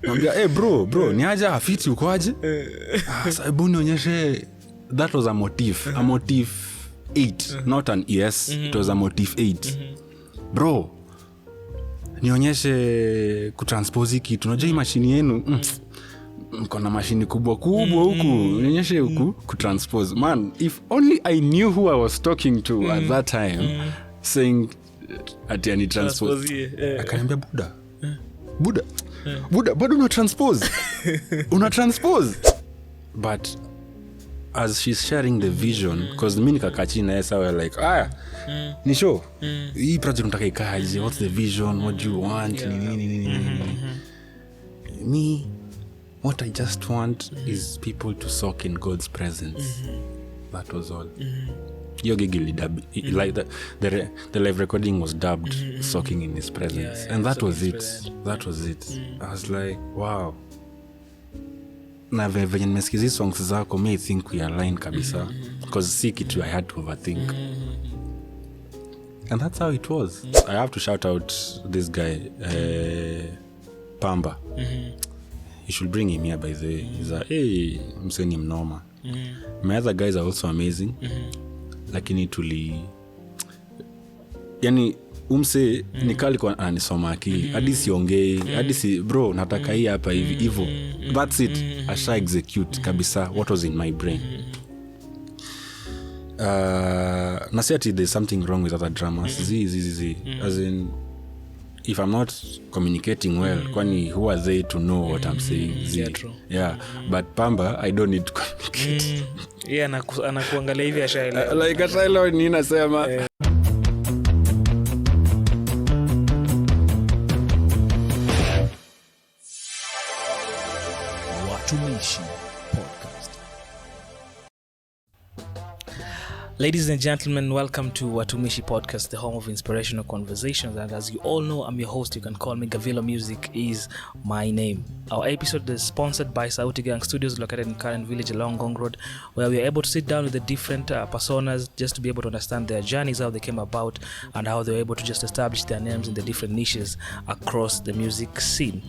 Mwambia bro ni aje afiti uko aje? Sababu nionyeshe that was a motif 8 not an ES. It was a motif 8. Bro nionyeshe kutranspose kitu. Unajua hii mashini yenu mko na mashini kubwa huku. Nionyeshe huku kutranspose. Man, if only I knew who I was talking to at that time saying ati ani transpose. Akaniambia Buda bado una transpose. But as she's sharing the vision, because mimi nikakachi na yesa were like ni show hii project nataka ikaje, what's the vision, what do you want, me what I just want is people to soak in God's presence. That was all. Yo gigili dub like the live recording was dubbed soaking in his presence, and that was it. I was like, wow. Na venye nimesikiza songs zako, me think we align kabisa, because see kitu I had to overthink. And that's how it was. I have to shout out this guy Pamba. You should bring him here, by the way. He's a mseni mnoma. My other guys are also amazing. Lakini yani umse nikali kwa anisoma akili hadi siongei hadi si bro nataka hii hapa hivi hivyo. That's it. I shall execute kabisa what was in my brain. Nasiati there's something wrong with other dramas. As in, if I'm not communicating well, kwani who are they to know what I'm saying? Yeah, but Pamba, I don't need to communicate. Anakuangalia hivi ashaelewa. Like ashaelewa nini nasema. Watumishi podcast. Ladies and gentlemen, welcome to Watumishi podcast, the home of inspirational conversations. And as you all know, I'm your host. You can call me Garvillo. Music is my name. Our episode is sponsored by Sauti Gang Studios, located in Karen Village along Gong Road, where we are able to sit down with the different personas just to be able to understand their journeys, how they came about, and how they were able to just establish their names in the different niches across the music scene.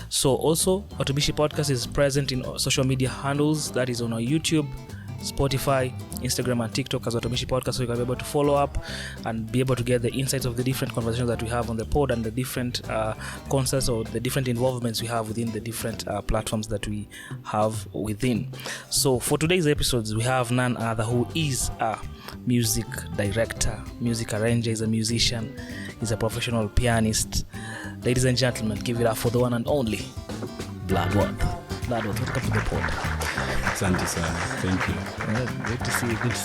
So also, Watumishi podcast is present in social media handles, that is on our YouTube, Spotify, Instagram and TikTok as Watumishi podcast, so you can be able to follow up and be able to get the insights of the different conversations that we have on the pod and the different concerts or the different involvements we have within the different platforms that we have within. So for today's episodes, we have none other who is a music director, music arranger, is a musician, is a professional pianist. Ladies and gentlemen, give it up for the one and only Bloodworth, welcome to the pod. Asante sana. Thank you. Good to see you. Good to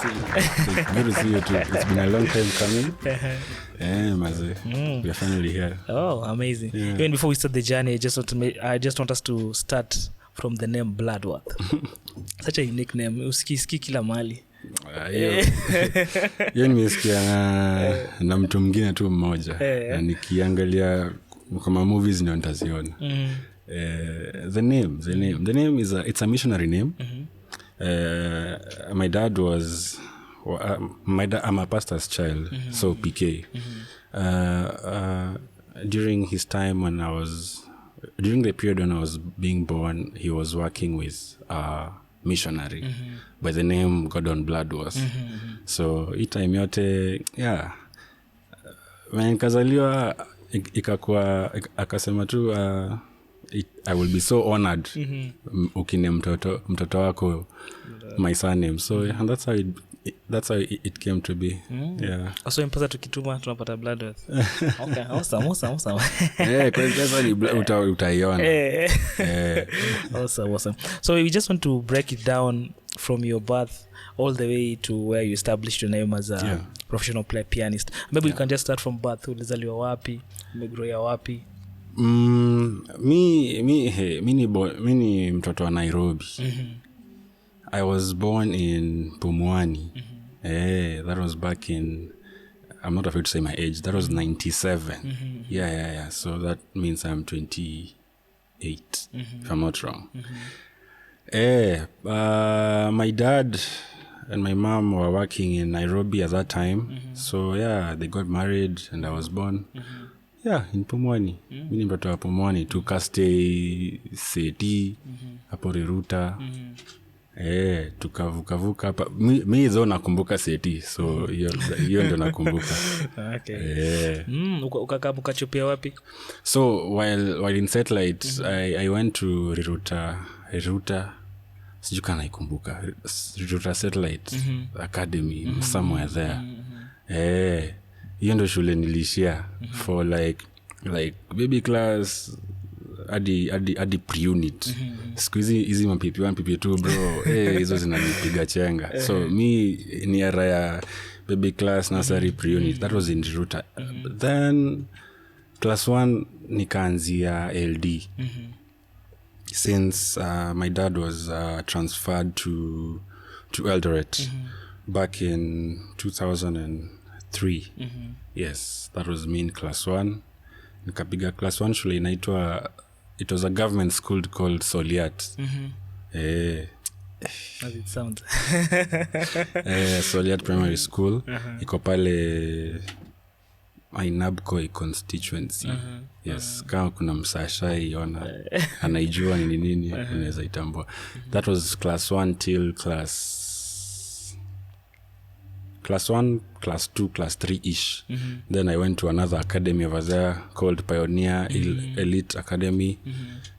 see you too. It's been a long time coming. Maze. We are finally here. Oh, amazing. Yeah. Even before we start the journey, I just want us to start from the name Bloodworth. Such a unique name. Usikisikia kila mahali. Hiyo nimesikia na mtu mwingine tu mmoja. Na nikiangalia kama movies ndio nitaziona. The name is it's a missionary name. My dad was I'm a pastor's child, so PK. During his time during the period when I was being born, he was working with a missionary by the name Gordon Bloodworth. So hii time yote when kazaliwa ikakuwa akasema tu I will be so honored ukine mtoto wako my surname. So and that's how it came to be. Yeah. Also impasa tukituma tunapata Bloodworth. Okay, awesome. Kwanza ni utaiona. Awesome. So we just want to break it down from your birth all the way to where you established your name as a professional pianist. Maybe you can just start from birth. Ulizaliwa wapi? Umegrow wapi? Mi ni mtoto wa Nairobi. I was born in Pumwani. That was back in, I'm not afraid to say my age, that was 97. Yeah. So that means I'm 28, if I'm not wrong. My dad and my mom were working in Nairobi at that time. So they got married and I was born. Yeah, in Pumwani. Mimi ni mtoto wa Pumwani, tukastay Seti hapo Riruta. Tukavuka hapa. Mimi hizo nakumbuka Seti, so hiyo ndio nakumbuka. Okay. Ukachupia wapi? So while in satellite, I went to Riruta. Sijui kana naikumbuka. Riruta Satellite Academy, somewhere there. Hiyo ndio shule nilishia for like baby class hadi pre-unit. Siku hizi mapipi 1 pipi 2 bro, hizo zinanipiga chenga. So mi ni era ya baby class, nursery, pre-unit. That was in Riruta. Then class 1 nikaanzia LD. Since my dad was transferred to Eldoret back in 2003. Yes, that was me in class 1. Nikapiga class 1 shule inaitwa, it was a government school called Soliat. As it sounds. Soliat Primary School. Iko pale Ainabkoi constituency. Yes, kama kuna msasha iona anaijua ni nini unaweza itambua. That was class 1 till class 1, class 2, class 3-ish. Then I went to another academy over there called Pioneer Elite Academy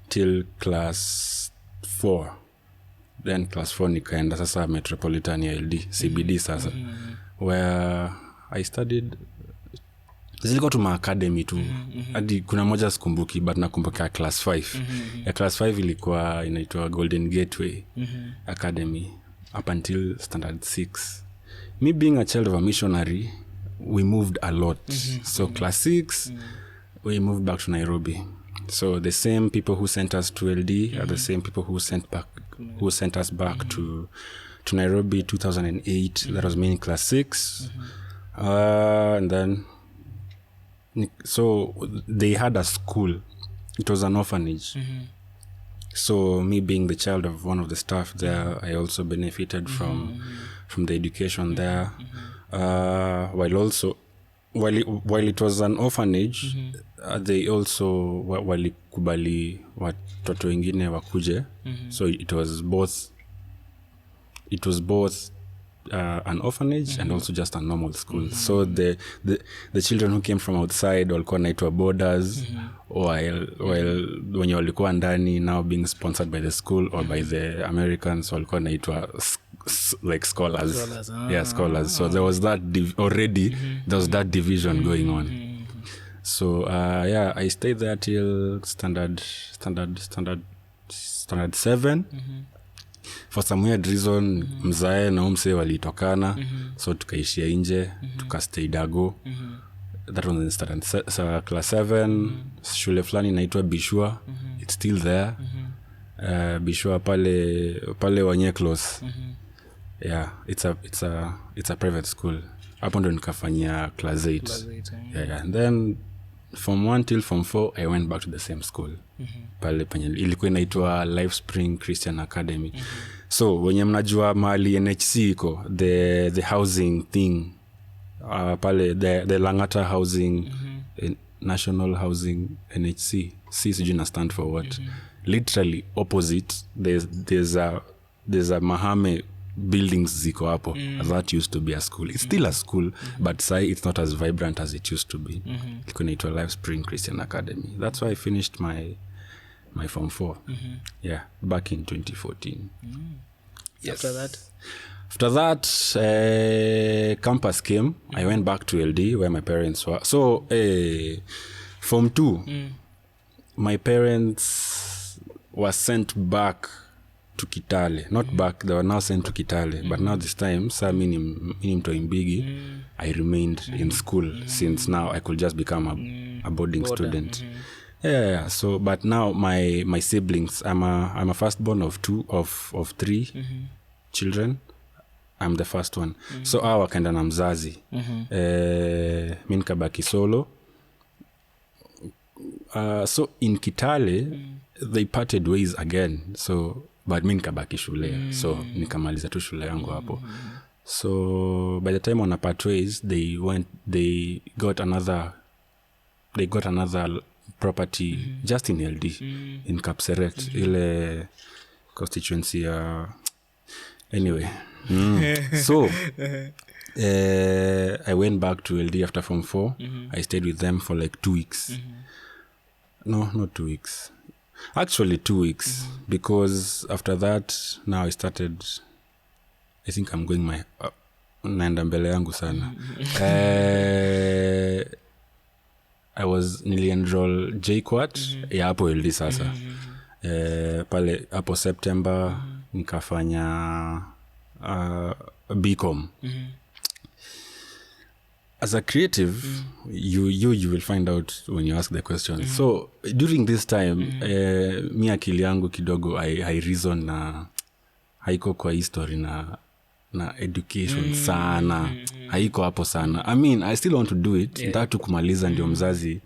till class 4. Then class 4 nikaenda sasa Metropolitan LD, CBD sasa. Where I studied, zilikuwa tu academy tu. Hadi kuna moja sikumbuki, but nakumbuka class 5. Ya class 5 ilikuwa inaitwa Golden Gateway Academy up until standard 6. Me being a child of a missionary, we moved a lot. So class 6, we moved back to Nairobi. So the same people who sent us to LD are the same people who sent us back to Nairobi 2008. That was me in class 6. And then so they had a school. It was an orphanage. So me being the child of one of the staff there, I also benefited from the education there. While it was an orphanage, they also walikubali watoto wengine wakuje. So it was both an orphanage and also just a normal school. So the children who came from outside walikuwa naitwa boarders, while wenye walikuwa ndani now being sponsored by the school or by the Americans walikuwa naitwa like scholars. Scholars. So there was that already there was that division going on. So I stayed there till standard 7. For some weird reason mzae na umse walitokana, so tukaishia nje, tukastay Dago. That was in standard class 7. Shule fulani inaitwa Bishwa. It's still there. Bishwa pale Wanyeklos. Yeah, it's a private school. Hapo ndo nikafanyia class 8. Yeah. And then from 1 till from 4 I went back to the same school. Pale penye ilikuwa inaitwa Life Spring Christian Academy. So wenye mnajua mahali NHC iko, the housing thing, pale the Langata housing, National Housing NHC, sijui na stand for what. Literally opposite there's a Mahame buildings ziko hapo. That used to be a school. It's still a school, but say it's not as vibrant as it used to be. Ilikuwa inaitwa Life Spring Christian Academy. That's why I finished my form 4. Yeah, back in 2014. Yes. After that, campus came. I went back to LD where my parents were. So form 2, my parents were sent back to Kitale. Not back, they were now sent to Kitale. But now this time, mimi mtoimbigi, I remained in school since now I could just become a boarding student. Yeah. So, but now my siblings, I'm a firstborn of 3 children. I'm the first one. So hawa kaenda na mzazi. Mimi nikabaki solo. So in Kitale, they parted ways again. So, but mimi nikabaki shule. So nikamaliza tu shule yangu hapo. So by the time on a part ways, they got another they got another property just in LD in Kapseret, ile constituency anyway. So I went back to LD after Form 4. I stayed with them for like 2 weeks. No, not 2 weeks. Actually 2 weeks, because after that now I started, I think I'm going my naenda mbele yangu sana. I was nili-enroll JQuat ya hapo LD sasa. Pale hapo September nikafanya BCom. As a creative, you will find out when you ask the questions. So during this time, mi akili yangu kidogo I reason na haiko kwa history na education sana. Haiko hapo sana. I mean, I still want to do it. Nataka kumaliza ndio mzazi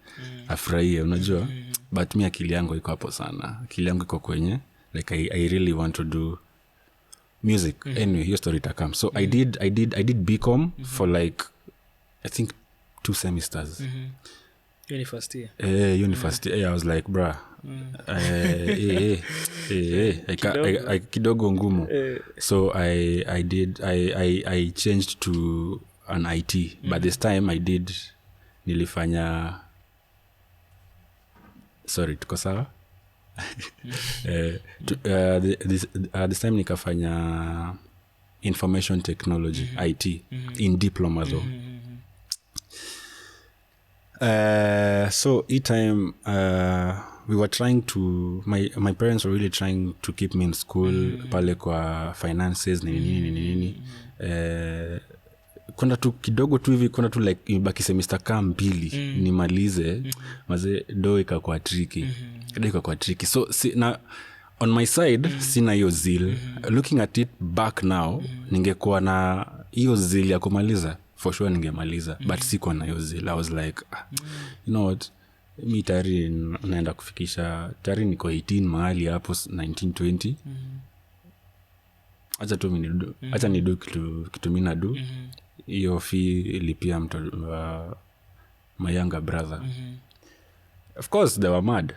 afurahie, unajua? But mi akili yangu iko hapo sana. Akili yangu iko kwenye like I really want to do music. Anyway, hiyo story itakam. So I did BCom for like I think 2 semesters. University. University. I was like, bruh. I kidogo ngumu. So I changed to an IT. But this time I did nilifanya sorry, tuko sawa? This time nikafanya information technology, IT, in diploma though. So each time we were trying to, my parents were really trying to keep me in school, pale kwa finances nini. Kuna tu kidogo tu hivi, kuna tu like baki semester kama 2 nimalize, maze do ikakuwa tricky. So na on my side sina hiyo zeal. Looking at it back now, ningekuwa na hiyo zeal ya kumaliza, for sure ningemaliza, but sikuwa na hiyo zeal. I was like, you know what, mi tayari naenda kufikisha, tayari niko 18 mahali hapo 19-20. Acha nidu kitu mimi nadu. Hiyo fee ilipia my younger brother. Of course they were mad.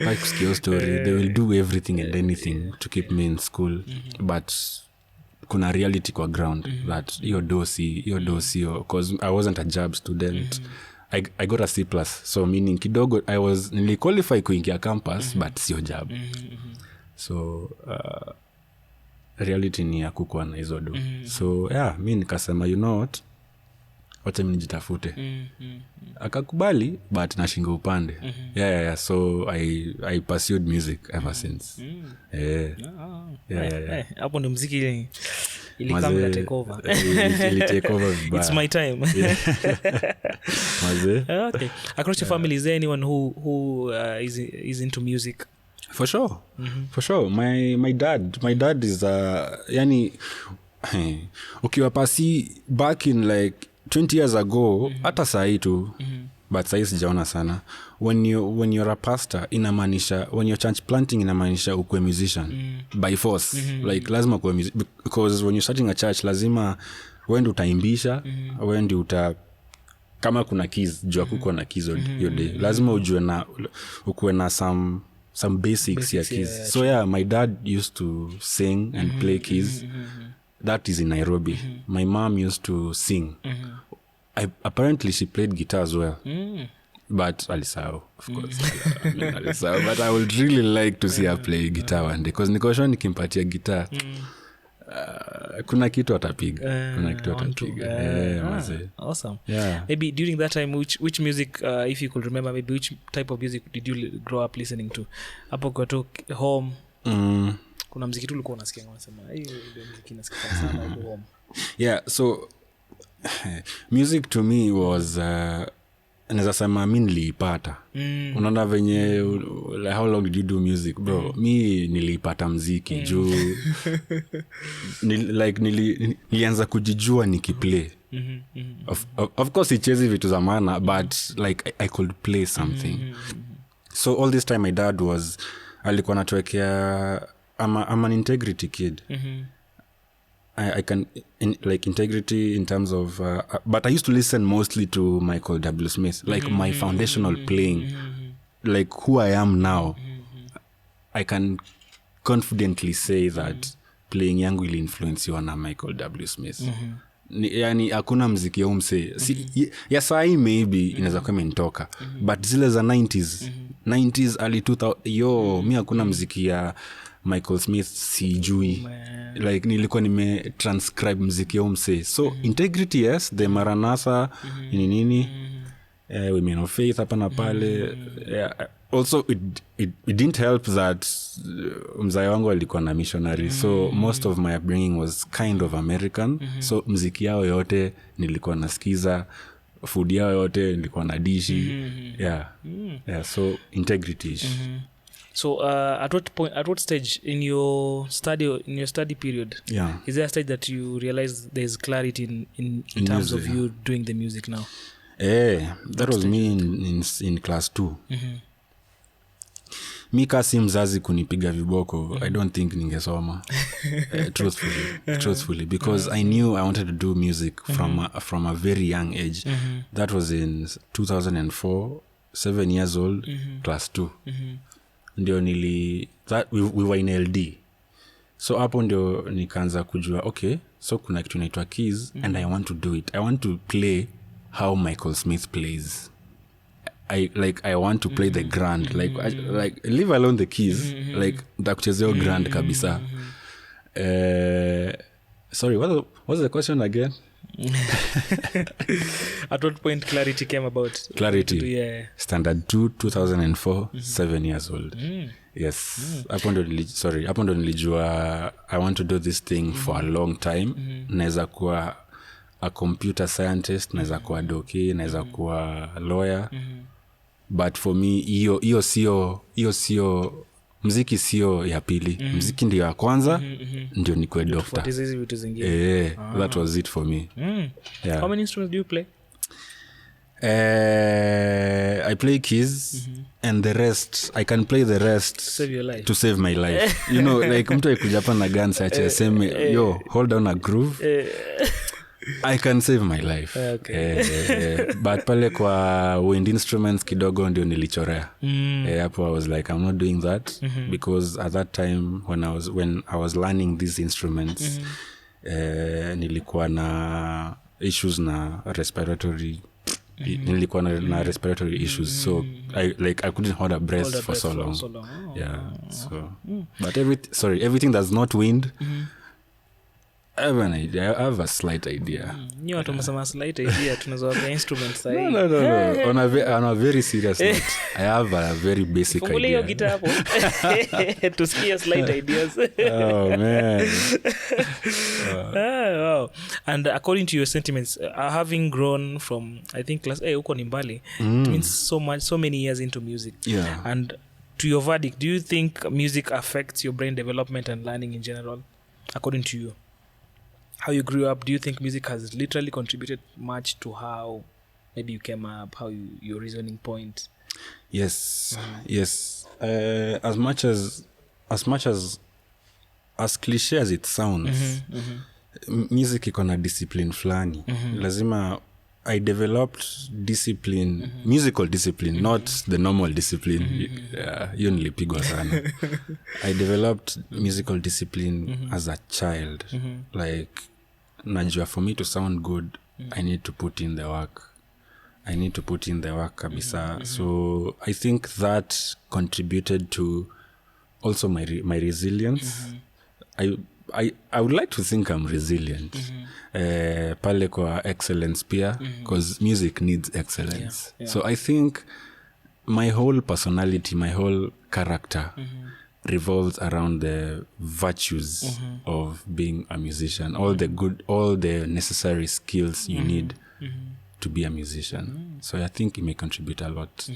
Like skill story, they will do everything and anything to keep me in school, but kuna reality kwa ground that hiyo dosi because I wasn't a job student. I got a C+, so meaning kidogo niliqualify kuingia campus, but sio job. So reality ni ya kukuwa na hizo do. So yeah, mi nikasema, you know what, wacha mimi nijitafute. Akakubali, but nashinga upande. Yeah. So I pursued music ever since. Hapo ndio muziki ilikama take over. Ili take over vibaya. It's my time. Maze. Okay. Across your family, is there anyone who is into music? For sure. For sure. My dad is yani ukiwa pasi back in like 20 years ago, hata sahi tu, but sahi sijaona sana. When you're a pastor, inamaanisha, when you're church planting, inamaanisha ukwe musician by force. Like lazima ukwe musician, because when you're starting a church, lazima wewe utaimbisha, wewe kama kuna keys, jua kuko na keys hiyo day. Lazima ujue na ukwe na some basics ya keys. Yeah, so yeah, my dad used to sing and play keys. That is in Nairobi. My mom used to sing. Apparently she played guitar as well. But alisahau, of course. Alisahau. But I would really like to see her play guitar one day, because niko sure nikimpatia guitar, kuna kitu atapiga. Awesome. Yeah. Maybe during that time, which music, if you could remember, maybe which type of music did you grow up listening to? Hapo kwa to home. Kuna muziki tu ulikuwa unasikia unasema, hiyo ndio muziki nasikia sana huko home. Yeah, so music to me was naweza sema mimi niliipata. Unaona venye like, how long did you do music, bro? Mi niliipata muziki juu nilianza kujijua nikiplay. Of course ichezi vitu za maana, but like I could play something. So all this time my dad alikuwa anatuwekea, I'm an integrity kid. I can like integrity in terms of but I used to listen mostly to Michael W. Smith, like my foundational playing, like who I am now. I can confidently say that playing yangu ili influence na Michael W. Smith. Yani hakuna mziki ya umse ya sai maybe inaweza kuwa imenitoka, but zile za 90s early 2000 mi hakuna mziki ya Michael Smith sijui. Like nilikuwa transcribe mziki ya umse. So integrity, yes, the Maranatha nini Women of Faith hapa na pale. Also it didn't help that mzai wangu alikuwa na missionary, so most of my upbringing was kind of American. So mziki yao yote nilikuwa nasikiza, food yao yote nilikuwa na dishi. Yeah, so integrity. So at what stage in your study period, is there a stage that you realize there's clarity in terms of you doing the music now? That was me in class 2. Mi kasi mzazi kunipiga viboko, I don't think ningesoma. Truthfully, because I knew I wanted to do music from a very young age. That was in 2004, 7 years old, class 2. Ndio we were in LD. So hapo ndio nikaanza kujua, okay, so kuna kitu inaitwa keys, and I want to do it. I want to play how Michael Smith plays. I want to play the grand, like leave alone the keys, like ndakuchezea grand kabisa. Sorry, what's the question again? At what point clarity came about? Clarity. Standard 2, 2004, 7 years old. Yes. Hapo ndo nilijua I want to do this thing for a long time. Naweza kuwa a computer scientist, naweza kuwa doki, naweza kuwa lawyer. But for me hiyo sio muziki, sio ya pili. Muziki ndio ya kwanza, ndio nikuwe doctor. That was it for me. How many instruments do you play? I play keys, and the rest I can play the rest to save my life. You know, like mtu akuja hapa na guns acha sema yo hold down a groove. I can save my life. But pale kwa wind instruments kidogo ndio nilichorea. Hapo I was like, I'm not doing that, because at that time when I was learning these instruments, nilikuwa na issues na respiratory. Nilikuwa na respiratory issues, so I couldn't hold a breath for so long. So but everything that's not wind, I have a slight idea. You want to have a slight idea tunazoa instruments sahi. No. On a very serious note, I have a very basic idea. Fungulia guitar hapo. To see slight ideas. Oh man. Wow. And according to your sentiments, having grown from, I think class A uko ni mbali, it means so many years into music. Yeah. And to your verdict, do you think music affects your brain development and learning in general? According to you, how you grew up, do you think music has literally contributed much to how maybe you came up, how your reasoning point? Yes. As much as cliche as it sounds, music iko na discipline fulani. Lazima I developed discipline, musical discipline, not the normal discipline. Hiyo nilipigwa sana. I developed musical discipline as a child. Like, najua for me to sound good, I need to put in the work. Kabisa. So I think that contributed to also my resilience. I would like to think I'm resilient. Pale kwa excellence pia, because music needs excellence. So I think my whole personality, my whole character revolves around the virtues of being a musician. All the necessary skills you need to be a musician. So I think it may contribute a lot.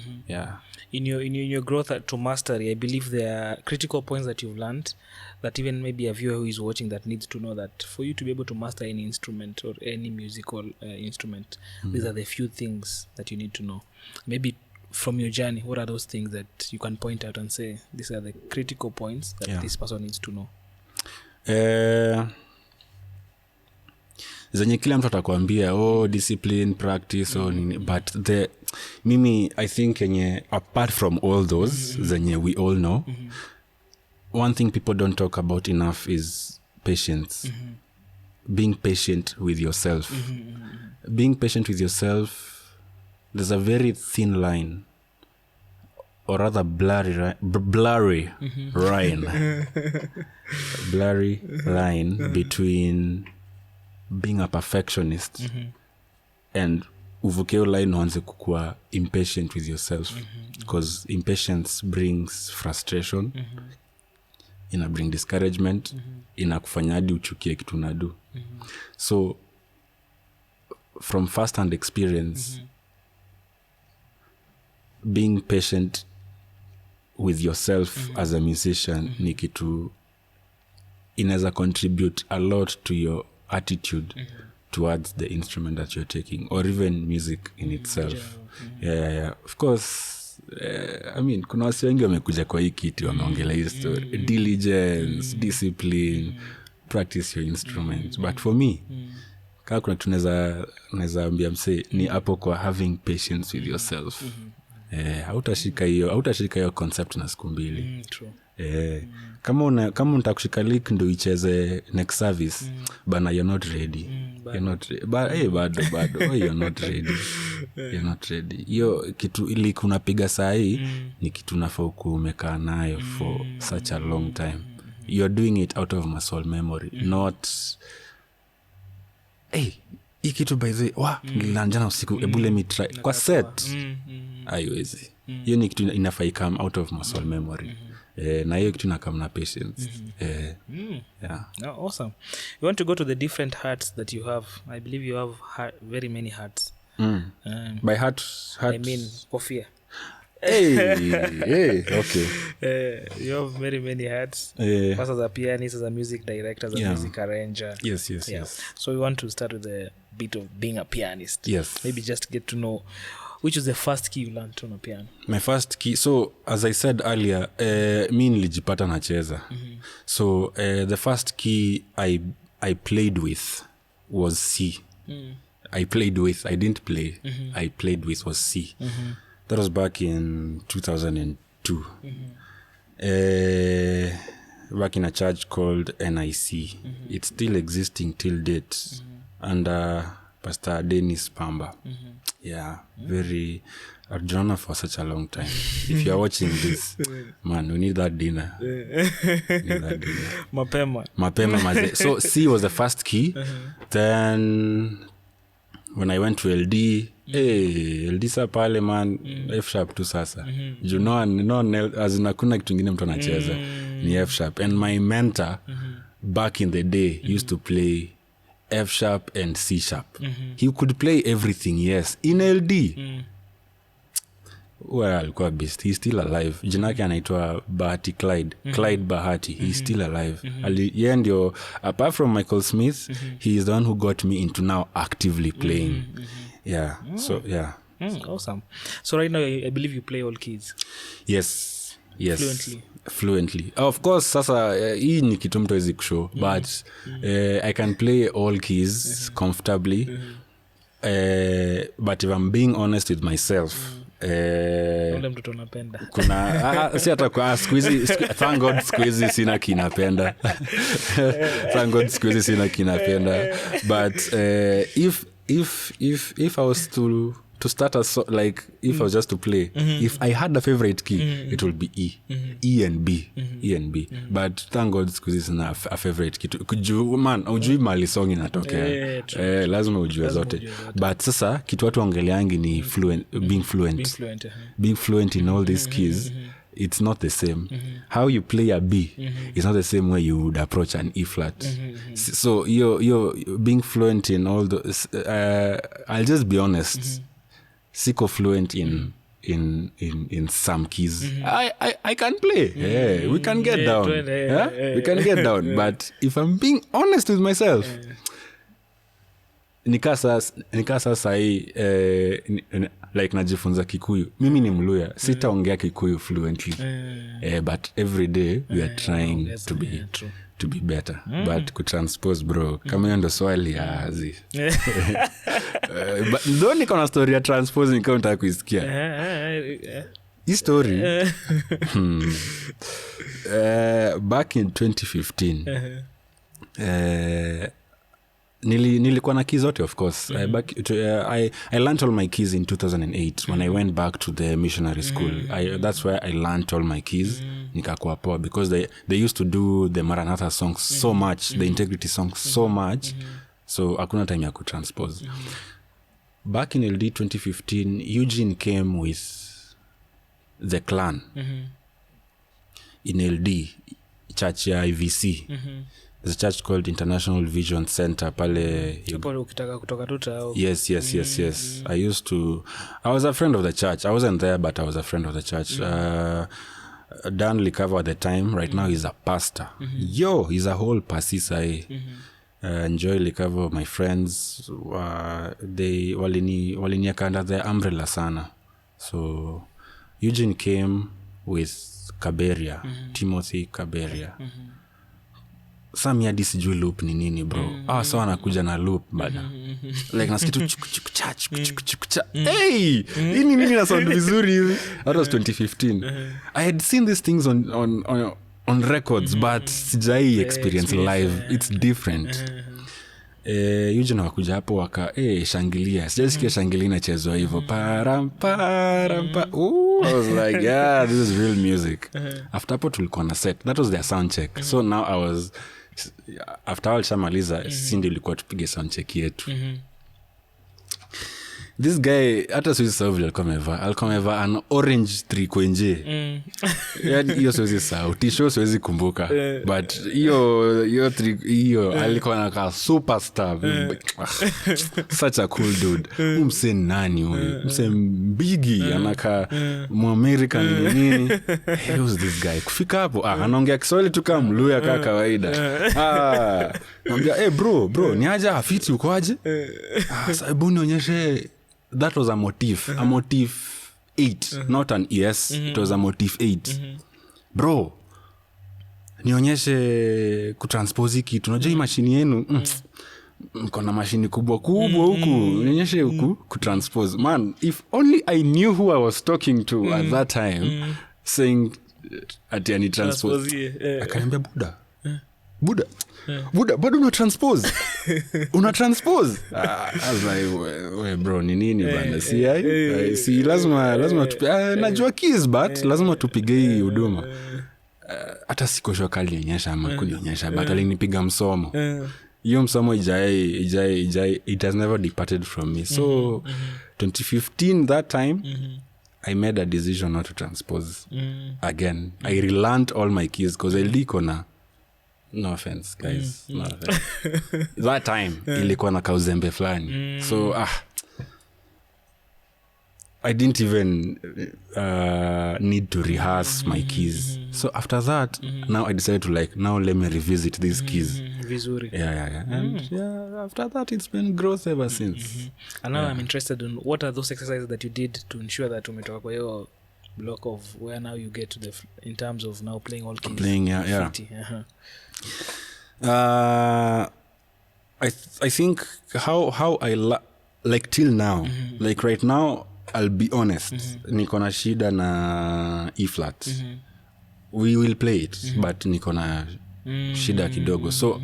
In your growth to mastery, I believe there are critical points that you've learned that even maybe a viewer who is watching that needs to know that for you to be able to master any instrument or any musical instrument, these are the few things that you need to know. Maybe from your journey, what are those things that you can point out and say these are the critical points that this person needs to know? zenye kila mtu atakwambia discipline practice but mimi I think yenye apart from all those zenye we all know, one thing people don't talk about enough is patience. Being patient with yourself. Being patient with yourself, there's a very thin line, or rather blurry line between being a perfectionist and uvukeo line uanze kukua impatient with yourself, because impatience brings frustration, ina bring discouragement, ina kufanya hadi uchukie kitu unadu. So from first hand experience, being patient with yourself as a musician ni kitu inaweza contribute a lot to your attitude towards the instrument that you're taking, or even music in itself. Yeah. Of course, I mean, kuna wasi wengi wamekuja kwa hii kitu wameongelea hii story, diligence, discipline, practice your instrument. But for me, kama kuna tunaweza ambia mse ni hapo kwa having patience with yourself. Hautashika hiyo concept na siku mbili. True. Kama unatakushika lick ndo icheze next service, bana you're not ready. You're not bado you're not ready. You're not ready. Hiyo kitu ili kunapiga saa hii ni kitu nafaa kumekaa nayo for such a long time. You're doing it out of muscle memory, not hii kitu by the nilanjana usiku ebu let me try kwa set. Haiwezi. Hiyo ni kitu inafaa come out of muscle memory. Na hiyo kitu nakam na patience. Yeah. Oh, awesome. You want to go to the different hearts that you have. I believe you have very many hearts. By heart I mean kofia. Okay. You have very many hats. First as a pianist, as a music director, as a music arranger. Yes. So we want to start with a bit of being a pianist. Yes. Maybe just get to know which is the first key you learned on a piano. My first key. So as I said earlier, mi nilijipata nacheza. So the first key I played with was C. I didn't play. I played with was C. That was back in 2002. Back in a church called NIC. It's still existing till date. Under Pastor Dennis Pamba. Yeah, very Arjuna for such a long time. If you're watching this, man, we need that dinner. Mapema maze. So C was the first key. Then when I went to LD, LD sa pale man, F sharp tu sasa. You know, azina kuna kitu kingine mtu anacheza ni F sharp. And my mentor back in the day used to play F sharp and C sharp. He could play everything, yes. In LD. Well, alikuwa beast. He's still alive. Jina yake anaitwa Bahati Clyde Bahati. He's still alive. Yeye ndio, apart from Michael Smith, he is the one who got me into now actively playing. Yeah. So, yeah. Awesome. So right now, I believe you play all keys. Yes. Fluently. Of course, sasa hii ni kitu mtu hawezi kushow, but I can play all keys comfortably. But if I'm being honest with myself, ule mtoto unapenda. Kuna si hata kwa squeezy, thank God squeezy sina kinapenda. Thank God squeezy sina kinapenda. But if I was to start like if I was just to play, if I had a favorite key, it would be E and B. But thank God squeezy sina a favorite key. Man, ujui mali song inatokea. Lazima ujue zote. But sasa kitu watu ongeleangi ni being fluent in all these keys. It's not the same. How you play a B is not the same way you would approach an E flat. So you're being fluent in all those. I'll just be honest. Siko fluent in some keys. I can play. We can get down. We can get down. But if I'm being honest with myself, nika sasa hii like najifunza Kikuyu. Mimi ni Mluya, sitaongea Kikuyu fluently. But every day we are trying to to be better but kutranspose bro kama hiyo ndo swali ya azi but ndo niko na story ya transposing kama unataka kuisikia hii story back in 2015 nilikuwa na keys zote of course. I learned all my keys in 2008 when I went back to the missionary school. That's where I learned all my keys. Nikakuwa poa because they used to do the Maranatha songs so much, the integrity songs so much, so hakuna time ya kutranspose. Back in LD 2015 Eugene came with the clan in LD church ya IVC. There's a church called International Vision Center pale. Ukitaka kutoka tuta au? Yes. I was a friend of the church. I wasn't there, but I was a friend of the church. Dan Likava at the time, right now he's a pastor. He's a whole pasisai. Enjoy Likava, my friends. They waliniaka under the umbrella sana. So Eugene came with Kaberia, Timothy Kaberia. Sami hadi sijui loop ni nini bro. So anakuja na loop bada. Like nasikitu chukucha. Hey! Ini nini na sound vizuri hivi? That was 2015. I had seen these things on records but sijai experience live. It's different. Eugene wakuja hapo waka shangilia. Sijasikia shangilia inachezwa hivyo. Param. I was like, yeah, this is real music. After hapo tulikuwa na set. That was their sound check. So now I was after all shamaliza sindi ilikuwa tupige sound check yetu. This guy hata siwezi sawa vile alikuwa amevaa an orange triko nje. Yaani hiyo siwezi sawa, t-shirt siwezi kumbuka. But hiyo alikuwa anakaa superstar. Such a cool dude. Mse nani huyu? Mse mbigi anakaa American nini. Who's this guy? Kufika hapo anaongea Kiswahili tu kama Mluya kama kawaida. Anambia bro ni aje afiti uko aje? Sababu nionyeshe. That was a motif. A motif 8, not an ES. It was a motif 8. Bro, nionyeshe kutranspose kitu. Unajua hii mashini yenu mko na mashini kubwa huku. Nionyeshe huku kutranspose. Man, if only I knew who I was talking to at that time saying ati ani transpose. Akaniambia Buddha, bado unatranspose. I was like, we bro, ni nini bana? Si lazima tupige. Najua keys but lazima tupige hii huduma. Hata sikosho kali nyesha ama kunionyesha but alinipiga msomo. Hiyo msomo ijai it has never departed from me. So 2015 that time I made a decision not to transpose again. I relearned all my keys because LD kona. No offense guys. No offense. That time ilikuwa na kauzembe fulani. So I didn't even need to rehearse my keys. So after that now I decided to now let me revisit these keys. Vizuri. Yeah. And after that it's been growth ever since. And now I'm interested in what are those exercises that you did to ensure that umetoka kwa hiyo block of where now you get to in terms of now playing all keys. Playing, yeah. I think how I like till now, like right now I'll be honest, niko na shida na E flat. We will play it, but niko na shida kidogo. So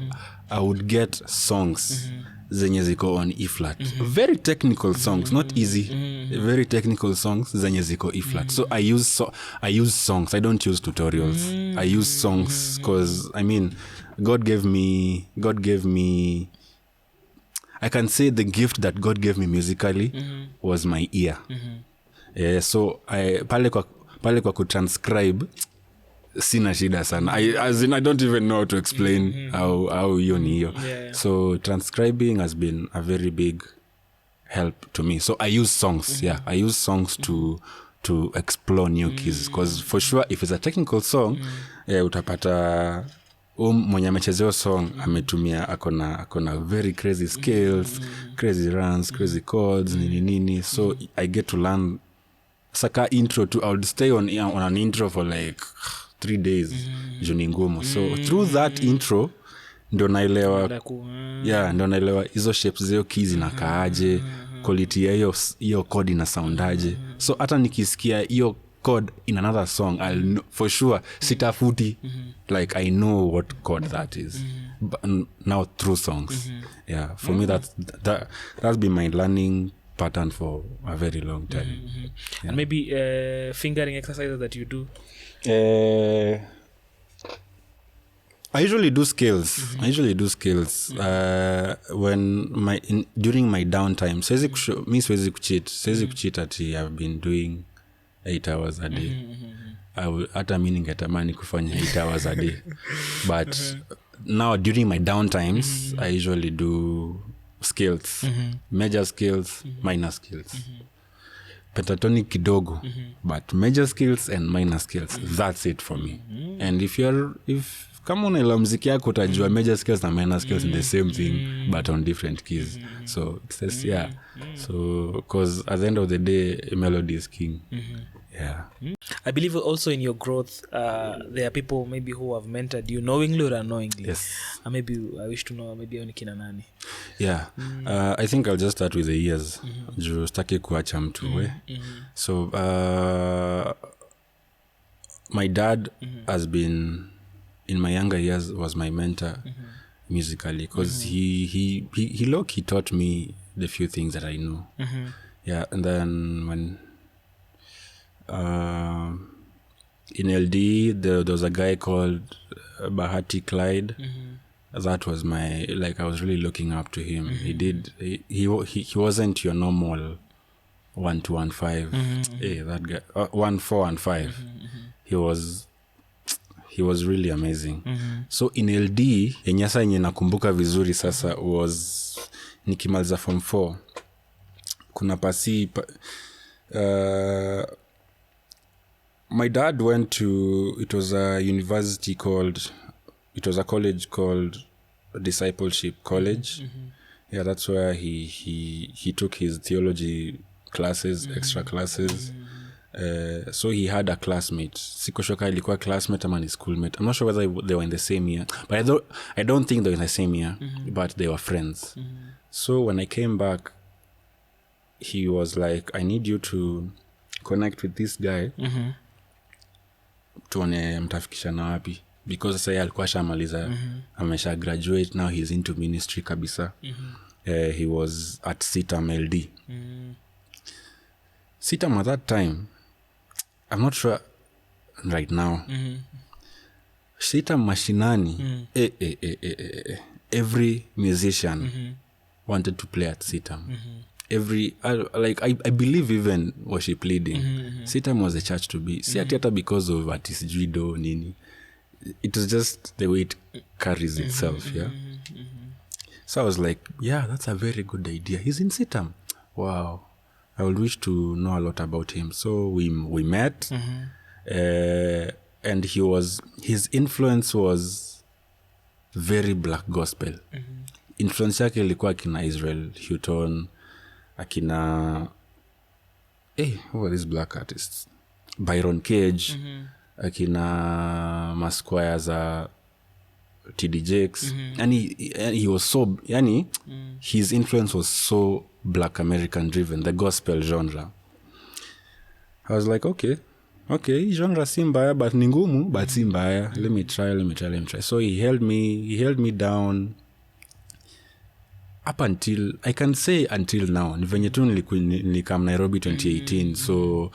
I would get songs zenye ziko on E flat. Very technical songs, not easy. Very technical songs zenye ziko E flat. So I use songs. I don't use tutorials. I use songs because I mean God gave me I can say the gift that God gave me musically was my ear. So pale kwa kutranscribe sina shida sana. I don't even know how to explain how hiyo ni hiyo. So transcribing has been a very big help to me. So I use songs. I use songs to explore new keys because for sure if it's a technical song utapata mwenye amechezea song ametumia akona very crazy scales, crazy runs, crazy chords nini. So I get to learn saka intro to I would stay on an intro for like 3 days juu ni ngumu. So through that intro ndo naelewa ndo naelewa hizo shapes zio keys zinakaaje, quality ya hiyo chord ina soundaje. So hata nikisikia hiyo chord in another song, I'll know, for sure sitafuti, like I know what chord that is. But now through songs, for me that's been my learning pattern for a very long time. And maybe fingering exercises that you do. I usually do scales. When during my downtime. Siwezi kucheat ati I've been doing 8 hours a day. Hata mimi ningetamani kufanya 8 hours a day. But now during my downtimes, I usually do scales. Major scales, minor scales. Pentatonic kidogo, but major scales and minor scales. That's it for me. And if kama unaelewa muziki yako utajua major scales na minor scales in the same thing but on different keys. So it's just, so because at the end of the day melody is king. I believe also in your growth there are people maybe who have mentored you knowingly or unknowingly. Yes. Maybe I wish to know maybe oni kina nani. I think I'll just start with the years. Juu staki kuacha mtu So my dad has been, in my younger years, was my mentor musically, because he taught me the few things that I know. And then when in LD there was a guy called Bahati Clyde. That was my, like, I was really looking up to him. He wasn't your normal 1-2-1-5. That guy 1-4-5. He was really amazing. So in LD yenyasa yenye nakumbuka vizuri sasa was nikimaliza form 4 kuna my dad went to, it was a college called Discipleship College. That's where he took his theology classes, extra classes. So he had a classmate. Sikoshoka ilikuwa classmate ama ni schoolmate. I'm not sure whether they were in the same year, but I don't think they were in the same year, but they were friends. So when I came back, he was like, I need you to connect with this guy. Tuone mtafikisha na wapi, because sasa alikuwa shamaliza, amesha graduate, now he's into ministry kabisa. He was at Sitam LD. Sitam at that time, I'm not sure right now. Sitam mashinani, every musician wanted to play at Sitam. I believe even worship leading. Sitam was a church to be. Si ati because of artist Judo nini. It was just the way it carries itself, So I was like, that's a very good idea. He's in Sitam. Wow. I would wish to know a lot about him. So we met, and his influence was very black gospel. Influence yake ilikuwa akina Israel Houghton, akina who are these black artists? Byron Cage, akina Masquire za TD Jakes. And he was so, his influence was so black American driven, the gospel genre. I was like, okay, genre si mbaya, but ni ngumu, but si mbaya. Let me try. So he held me down up until, I can say until now. Ni venye tu nilikam Nairobi 2018. So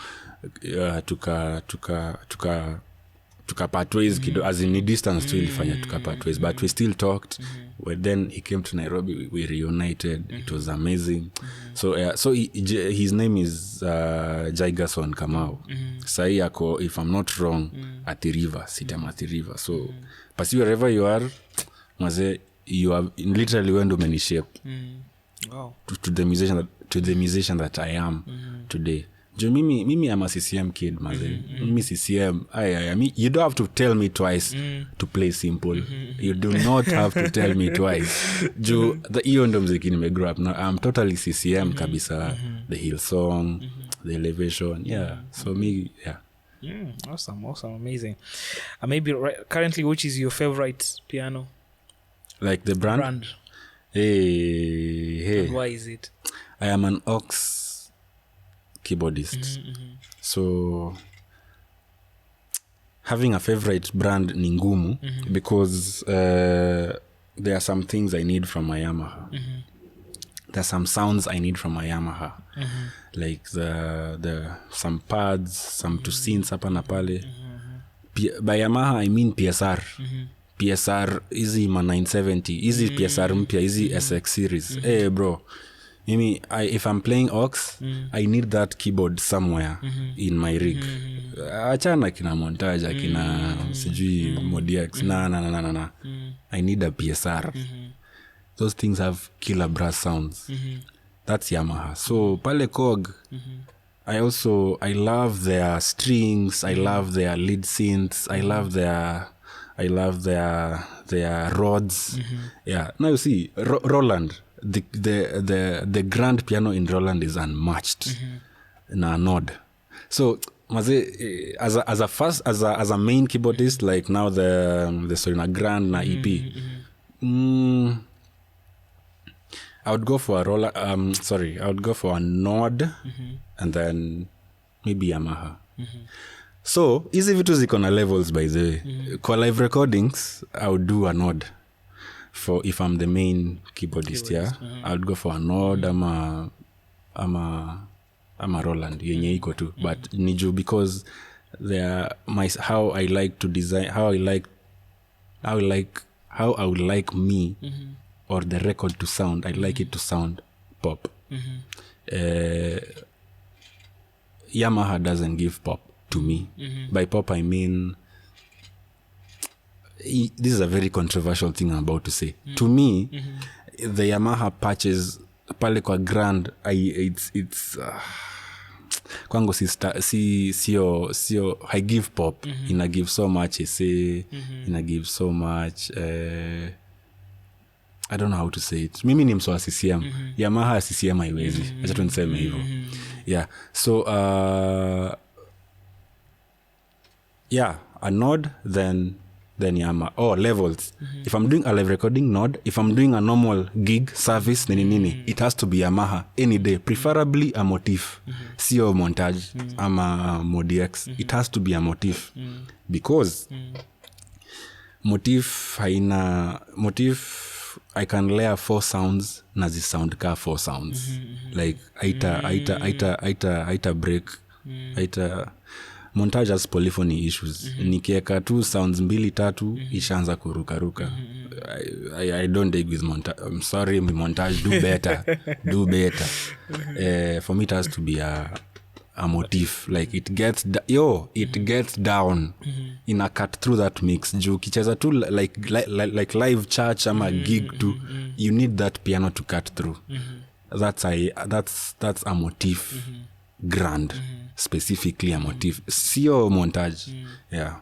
tuka part ways as in distance tu ilifanya tuka part ways, but we still talked. Well, then he came to Nairobi, we reunited. It was amazing. So his name is Jaigason Kamau. Sai yako, if I'm not wrong, at the river, Sitam at the river. So pursue wherever you are, maze, you are literally going to many shape to the musician that I am today. Mimi I'm a CCM kid, maze. Mimi CCM. You don't have to tell me twice to play simple. You do not have to tell me twice. Hiyo ndo muziki nimegrow up. Now I'm totally CCM kabisa. The hill song, the elevation. So me, Awesome, amazing. Maybe currently, which is your favorite piano? Like the brand? Hey. And why is it? I am an aux keyboardist. So having a favorite brand ni ngumu because there are some things I need from my Yamaha. There are some sounds I need from my Yamaha. Like the some pads, some tusins hapa na pale. By Yamaha I mean PSR. PSR easy ma 970, easy PSR mpya, easy SX series. Hey bro, if I'm playing aux, I need that keyboard somewhere in my rig. Achana kina montage, kina sijui ModiX. Na. I need a PSR. Those things have killer brass sounds. That's Yamaha. So pale Kog, I love their strings, I love their lead synths, I love their rods. Yeah. Now you see Roland, the grand piano in Roland is unmatched. Na nod. So maze, as a main keyboardist, like now the Serena Grand na EP. I would go for I would go for a Nod and then maybe Yamaha. So, hizi vitu ziko na levels by the way. For live recordings, I would do a Nod. For if I'm the main keyboardist, yeah. I would go for a Nod, I'm a Roland, yenye iko tu. But niju because how I like to design, how I would like me or the record to sound. I like it to sound pop. Yamaha doesn't give pop to me. By pop I mean, this is a very controversial thing I'm about to say. To me, the Yamaha patches pale kwa grand, it's kwangu sio I give pop. Ina give so much essay, ina give so much I don't know how to say it. Mimi ni mso wa CCM. Yamaha CCM haiwezi. Acha tu niseme hivyo. Yeah. So a Nod then Yamaha. Oh, levels. If I'm doing a live recording, Nod. If I'm doing a normal gig service, nini, it has to be Yamaha any day. Preferably a motif. Sio montage ama ModiX. It has to be a motif. Because motif I can layer 4 sounds na zi sound ka 4 sounds. Like aita break. Montage has polyphony issues. Nikieka 2 sounds 2-3 ishaanza kuruka. I don't dig with montage. I'm sorry, montage, do better. For me it has to be a motif. Like it gets down in a cut through that mix. Juu kicheza tu like live church ama gig tu, you need that piano to cut through. That's a motif. Grand. Specifically a motif. Sio montage. Yeah.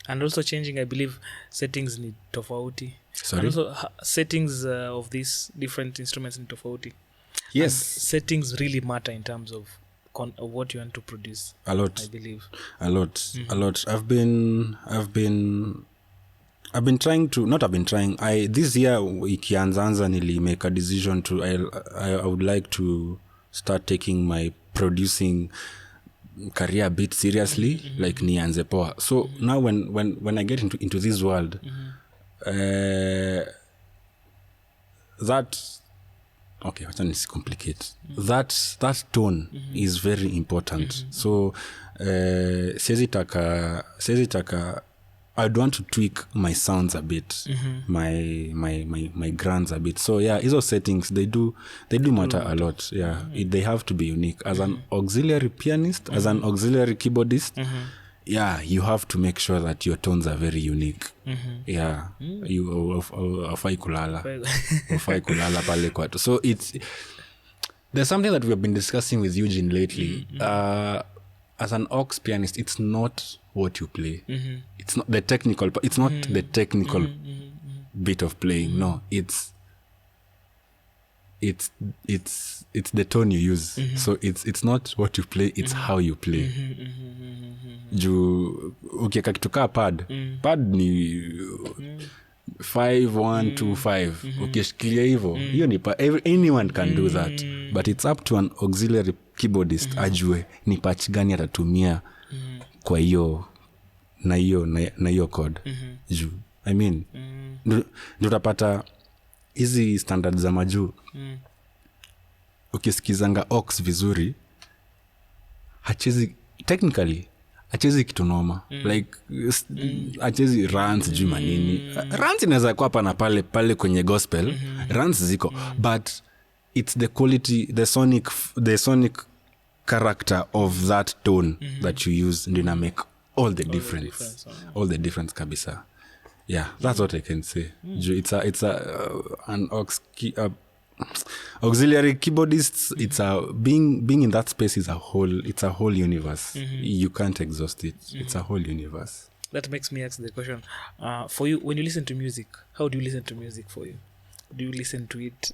And also changing, I believe, settings need tofauti. Sorry? And also settings of these different instruments need tofauti. Yes. And settings really matter in terms of what you want to produce. A lot. I believe. A lot. I've been trying to, not I've been trying, this year ikianza nili make a decision to, I would like to start taking my producing career a bit seriously, like nianze poa. So now when I get into this world, wacha nisicomplicate. That tone is very important. So siwezi taka I would want to tweak my sounds a bit, my grands a bit. So yeah, hizo settings they do matter a lot. Yeah, they have to be unique. As an auxiliary pianist, as an auxiliary keyboardist, yeah, you have to make sure that your tones are very unique. Yeah, you ofai kulala pale kwa. So there's something that we have been discussing with Eugene lately. As an aux pianist, it's not what you play. It's not the technical bit of playing. No, it's it's the tone you use. So it's not what you play, it's how you play. Juu ukieka kitu kaa pad ni 5 1 2 5 ukishikilia hivyo hiyo ni anyone can do that, but it's up to an auxiliary keyboardist ajue ni patch gani atatumia kwa hiyo na hiyo code. Juu I mean ndio utapata hizi standard za majuu ukisikizanga aux vizuri hachezi kitu noma like hachezi runs juu manini runs inaweza kuwa hapa na pale kwenye gospel runs ziko but it's the quality, the sonic character of that tone that you use ndio na make all the difference kabisa. Yeah, that's what I can say. It's an auxiliary keyboardist. It's being in that space is it's a whole universe. You can't exhaust it. It's a whole universe. That makes me ask the question, for you, when you listen to music, how do you listen to music for you? Do you listen to it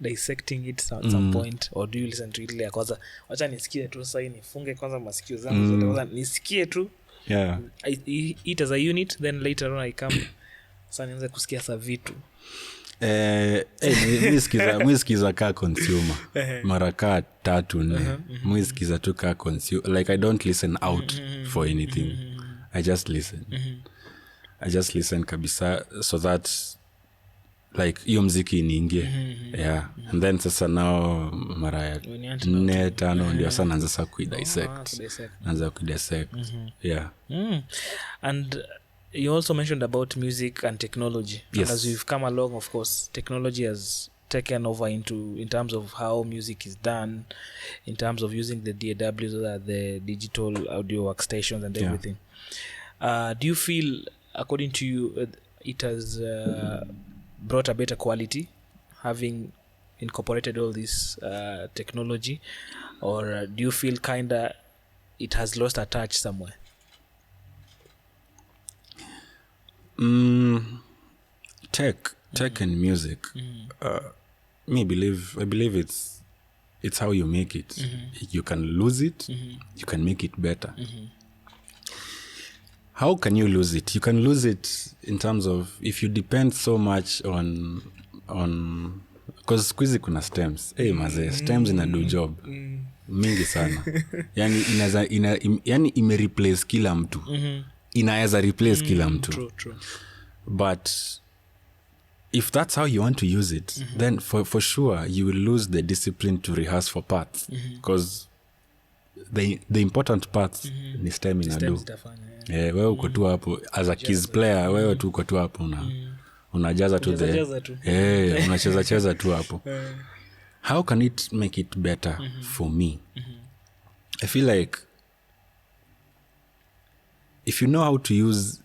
dissecting it at some point, or do you listen to it like kwanza acha nisikie tu sasa nifunge kwanza masikio zangu zote kwanza nisikie tu? Yeah, it as a unit, then later on I come sasa nianze kusikia sa vitu mwisikiza ka consumer mara ka 3-4 mwisikiza tu ka consumer, like I don't listen out for anything. I just listen kabisa so that like hiyo mziki iniingie. Yeah, and then sasa now mara ya 4-5 ndio sana naanza sasa kuidissect. Yeah. And you also mentioned about music and technology. Yes. As we've come along, of course, technology has taken over in terms of how music is done, in terms of using the DAWs, the digital audio workstations and everything. Do you feel, according to you, it has brought a better quality, having incorporated all this technology, or do you feel kinda it has lost a touch somewhere? Tech and music. I believe it's how you make it. You can lose it, you can make it better. How can you lose it? You can lose it in terms of if you depend so much on because squeeze kuna stems. Stems ina do job mingi sana. Yani ime replace kila mtu. Inaweza replace kila mtu. True. But if that's how you want to use it, then for sure you will lose the discipline to rehearse for parts, because the important parts ni stem inadu. Wewe uko tu hapo as a keys player, wewe tu uko tu hapo unajaza tu unacheza tu hapo. How can it make it better for me? I feel like if you know how to use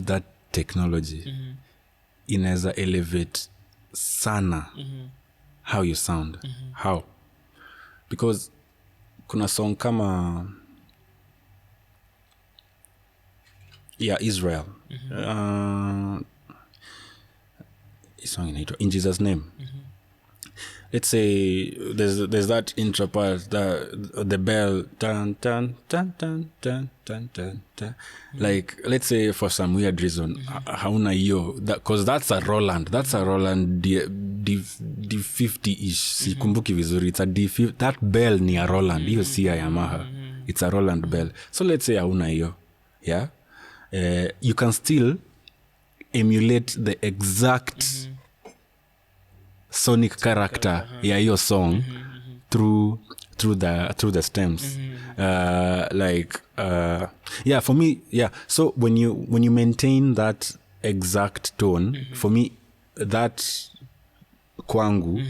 that technology, inaweza elevate sana how you sound. How? Because kuna song kama Israel. Song inaitwa In Jesus Name. Let's say there's that intro part, the bell tan tan tan tan tan tan tan. Like let's say for some weird reason hauna hiyo, because that's a Roland D50ish, sikumbuki vizuri, it's a D50. That bell ni a Roland, hiyo si ya Yamaha, it's a Roland bell. So let's say hauna hiyo, yeah, you can still emulate the exact sonic character ya hiyo song through the stems. For me, so when you maintain that exact tone, for me that kwangu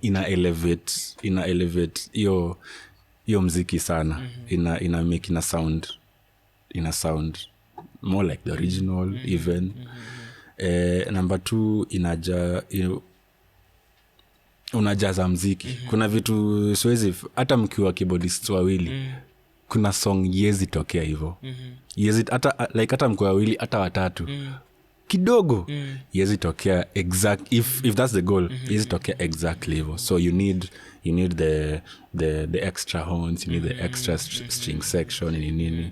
ina elevate hiyo mziki sana. Ina make ina sound more like the original even. Number 2, unajaza mziki. Kuna vitu siwezi, hata mkiwa keyboardists wawili kuna song yezi tokea hivyo. Yezi hata mkiwa wawili hata watatu kidogo iwezi tokea exact if that's the goal iwezi tokea exactly hivyo. So you need the extra horns, you need the extra string section and nini.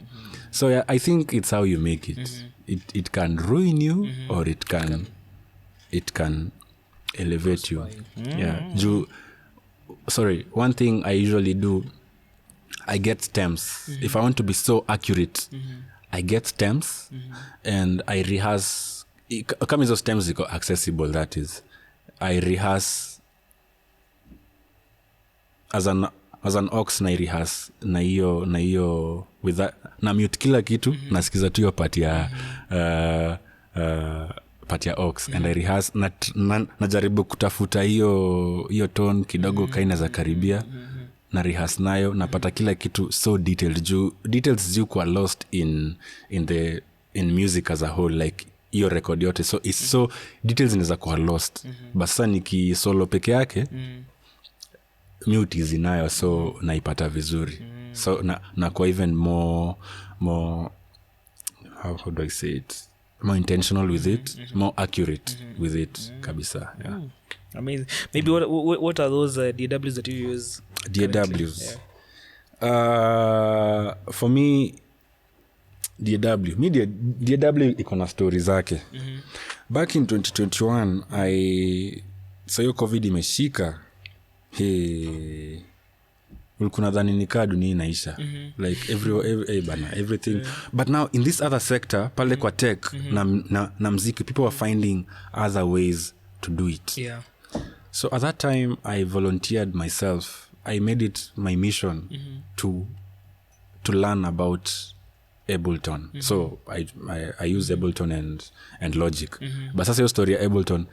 So yeah, I think it's how you make it. It can ruin you or it can elevate you. Yeah. Sorry, one thing I usually do, I get stems. If I want to be so accurate, I get stems and I rehearse. Kama hizo stems ziko accessible, that is, I rehearse as an ox, na rehearse na hiyo with that, na mute kila kitu, nasikiza tu hiyo part ya ox and I rehearse najaribu kutafuta hiyo tone kidogo kaina za karibia na rehearse nayo, napata kila kitu so detailed. Details zikuwa lost in music as a whole, like hiyo record yote, so it's so details inaweza kuwa lost. But sasa niki solo peke yake mute zinayo, so naipata vizuri. So na kwa even more how do I say it, more intentional with it, more accurate with it kabisa. Yeah. Amazing. Maybe what are those DAWs that you use? DAWs. Yeah. For me DAW iko na story zake. Back in 2021 so hiyo COVID imeshika, ulikuwa nadhani nikaa dunia inaisha, like everything. But now in this other sector pale kwa tech na mziki, people are finding other ways to do it. Yeah. So at that time I volunteered myself. I made it my mission to learn about Ableton. So I use Ableton and Logic. But sasa hiyo story ya Ableton,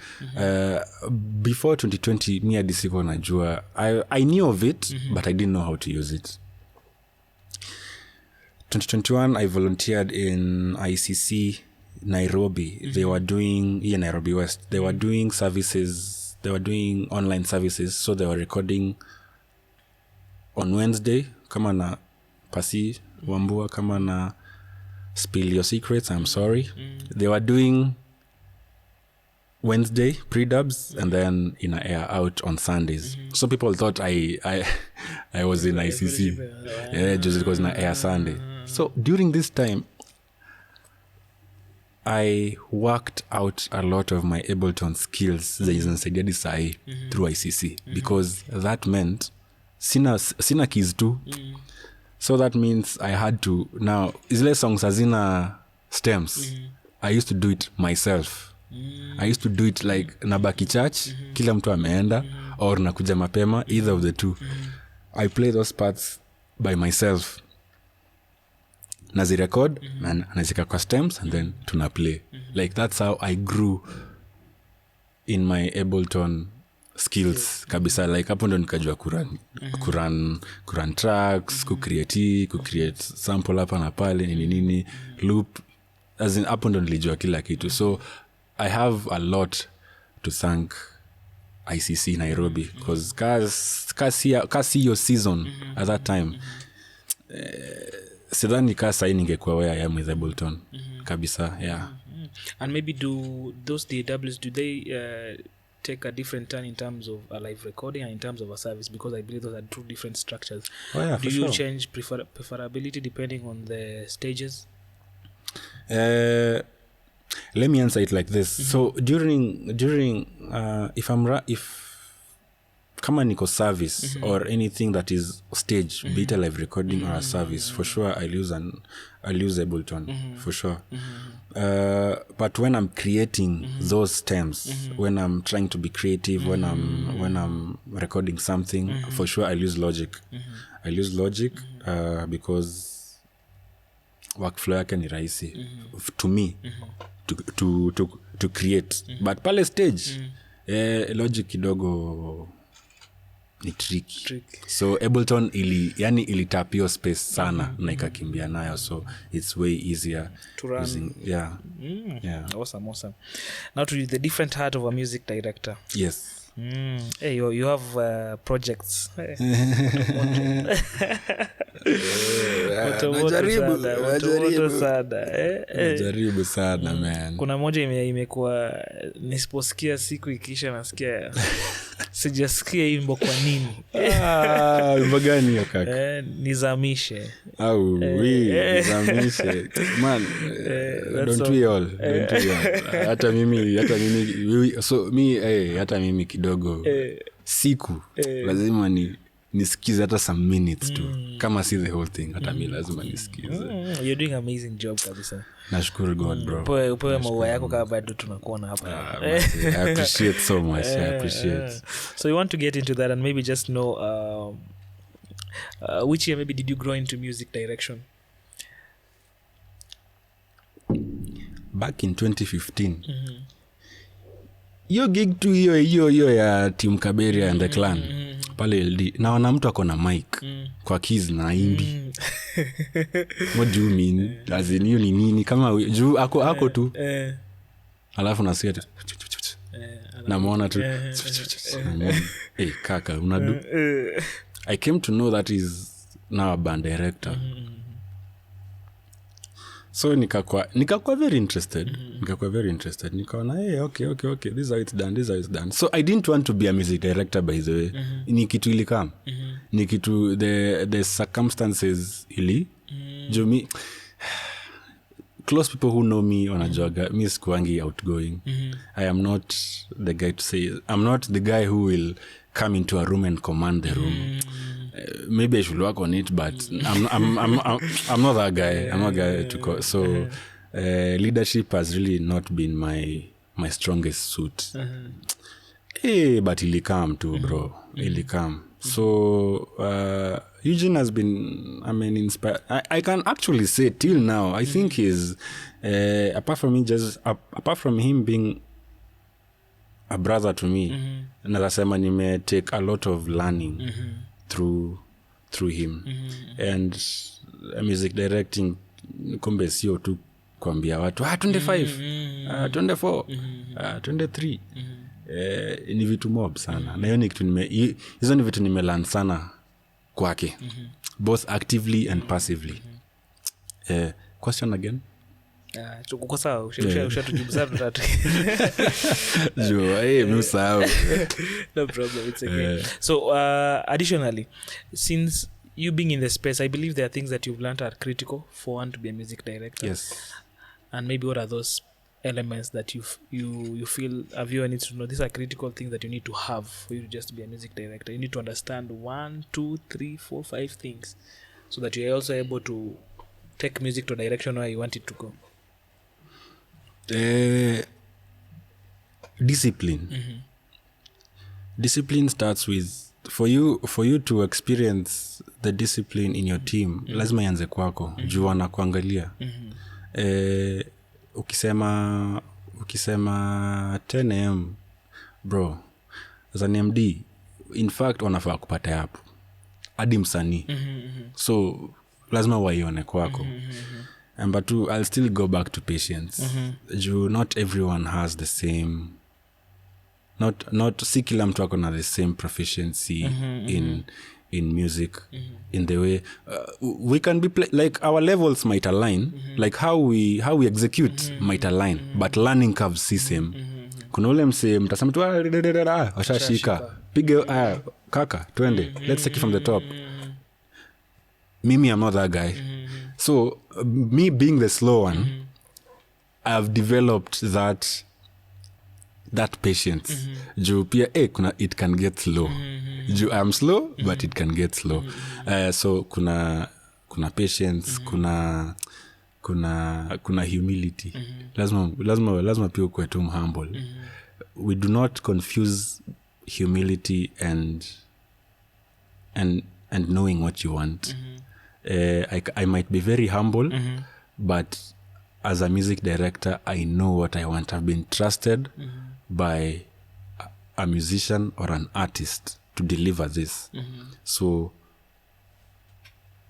before 2020 mi hadi sikuwa najua. I knew of it, but I didn't know how to use it. 2021 I volunteered in ICC Nairobi. They were doing Nairobi West. They were doing services. They were doing online services, so they were recording on Wednesday kama na Pasi Wambua, kama na Spill Your Secrets, I'm sorry. They were doing Wednesday pre-dubs and then in air out on Sundays. So people thought I was in ICC. Yeah, just because in air Sunday. So during this time I worked out a lot of my Ableton skills zinanisaidia sai through ICC, because that meant sina keys too. So that means I had to, now zile songs hazina stems, I used to do it myself. I used to do it like nabaki church, kila mtu ameenda, or nakuja mapema, either of the two. I play those parts by myself, nazirecord na nazika kwa stems and then tuna play. Like that's how I grew in my Ableton skills kabisa. Like hapo ndo nikajua kuran tracks, kucreate sample hapa na pale nini loop, as in hapo ndo nilijua kila kitu. So I have a lot to thank ICC Nairobi, because kasi your season at that time. Sidhani kaa sahi ningekuwa where I am with Ableton kabisa. Yeah. And maybe do those DAWs, do they take a different turn in terms of a live recording and in terms of a service? Because I believe those are two different structures. Oh yeah, do you change preferability depending on the stages? Let me answer it like this. So during if kama niko service or anything that is stage, be it a live recording or a service, for sure I'll use Ableton, for sure. But when I'm creating those stems, when I'm trying to be creative, when I'm recording something, for sure I'll use Logic. I'll use Logic because workflow yake ni rahisi to me to create. But pale stage Logic kidogo ni tricky. So Ableton ilitapio space sana na ikakimbia nayo, so it's way easier to run using, yeah. Awesome. Now to the different heart of a music director. Yes. Hey, you have projects. Najaribu sana man. Kuna moja imekuwa nisiposikia siku ikisha nasikia sijasikia imbo kwa nini. Imbo gani hiyo kaka? Nizamishe. Au nizamishe. Man, don't we all. Hata mimi so hata mimi kidogo siku lazima nisikize hata some minutes tu kama si the whole thing hata mimi lazima nisikize. You're doing amazing job kabisa. Nashukuru God bro. Upewe maua yako kama bado tunakuona hapa. I appreciate so much. I appreciate. So you want to get into that and maybe just know which year maybe did you grow into music direction? Back in 2015. Hiyo gig tu hiyo ya Team Kaberia and the Clan pale LD. Na wana mtu ako na mic kwa keys na imbi. What do you mean? As in you ni nini kama juu ako tu. Alafu nasikia tu. Namuona tu. Kaka unadu. I came to know that is now a band director. So nikakuwa very interested. Nikaona okay, this is how it's done. So I didn't want to be a music director by the way. Ni kitu ilikam. Ni kitu the circumstances ili. Jumi close people who know me wanajuaga mi sikuangi outgoing. I am not the guy to say, I'm not the guy who will come into a room and command the room. Maybe I should work on it, but I'm not that guy. I'm not a guy to call. So leadership has really not been my strongest suit. But it'll come too, bro. It'll come. So Eugene has been, inspired. I can actually say till now, I think he's apart from him being a brother to me, nazasema nime take a lot of learning through him. And music directing kumbe sio tu kuambia watu 25 24 23 ni vitu mob sana. Na hiyo ni kitu hizo ni vitu nimelearn sana kwake, both actively and passively. Question again? Uko sawa, ushatujibu sana tatu. Msahau. No problem, it's okay. So additionally, since you being in the space, I believe there are things that you've learned are critical for one to be a music director. Yes. And maybe what are those elements that you feel a viewer needs to know? These are critical things that you need to have for you to just be a music director. You need to understand 1, 2, 3, 4, 5 things so that you're also able to take music to a direction where you want it to go. Discipline. Discipline starts with for you to experience the discipline in your team. Lazima ianze kwako, juu wanakuangalia. Ukisema 10 am bro, as an MD, in fact wanafaa kupata hapo hadi msanii. So lazima waione kwako. But I'll still go back to patience. Not everyone has the same, not si kila mtu ako na the same proficiency in music, in the way we can be like our levels might align, like how we execute might align, but learning curves si same. Kuna ule mse mtasema tu washashika piga kaka twende, let's take it from the top. Mimi I'm not that guy. So me being the slow one, I've developed that patience. Juu pia it can get slow. Juu I'm slow, but it can get slow. So kuna patience, kuna humility. Lazima pia ukwe tu humble. We do not confuse humility and knowing what you want. I might be very humble, but as a music director, I know what I want. I've been trusted by a musician or an artist to deliver this. So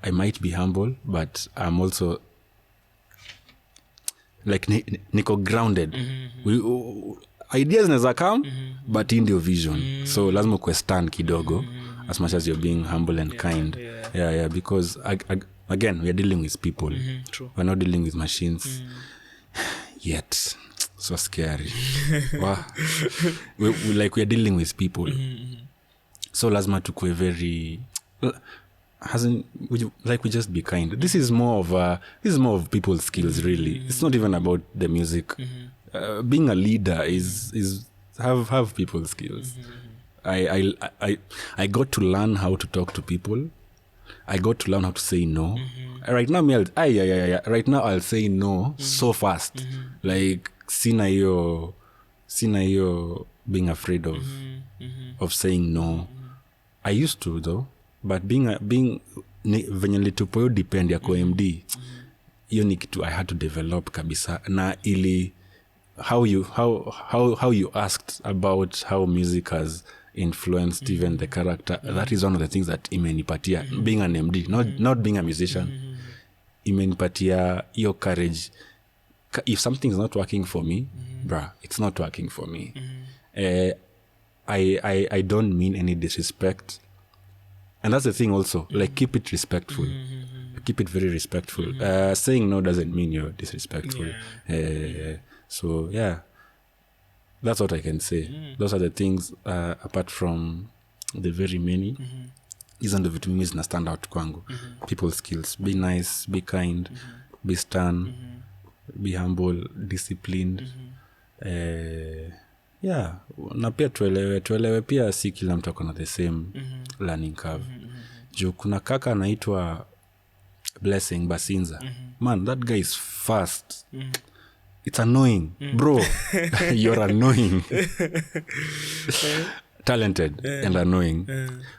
I might be humble, but I'm also like niko grounded. ideas zinaweza come but hii ndio vision so lazima ukwe stand kidogo as much as you're being humble and kind yeah because again we are dealing with people True. we're not dealing with machines yet so scary wow. we are dealing with people so lazima tukue very we just be kind. This is more of people's skills really. It's not even about the music. Being a leader is have people's skills. I got to learn how to talk to people. I got to learn how to say no. Right now right now I'll say no so fast. Like sina hiyo being afraid of saying no. I used to though. But being venye nilitupo depend yako MD hiyo ni kitu I had to develop kabisa na ili how you asked about how music has influenced even the character that is one of the things that imenipatia being an MD not being a musician imenipatia hiyo courage if something is not working for me bruh it's not working for me I don't mean any disrespect. And that's the thing also, like keep it respectful. Keep it very respectful. Saying no doesn't mean you're disrespectful. So yeah, that's what I can say. Those are the things apart from the very many. Hizo ndo vitu mimi zina stand out kwangu. People's skills. Be nice, be kind, be stern, be humble, disciplined. Yeah, na pia tuelewe pia si kila mtu akona the same learning curve. Juu kuna kaka anaitwa Blessing Basinza. Man, that guy is fast. It's annoying. Bro, you're annoying. Talented and annoying.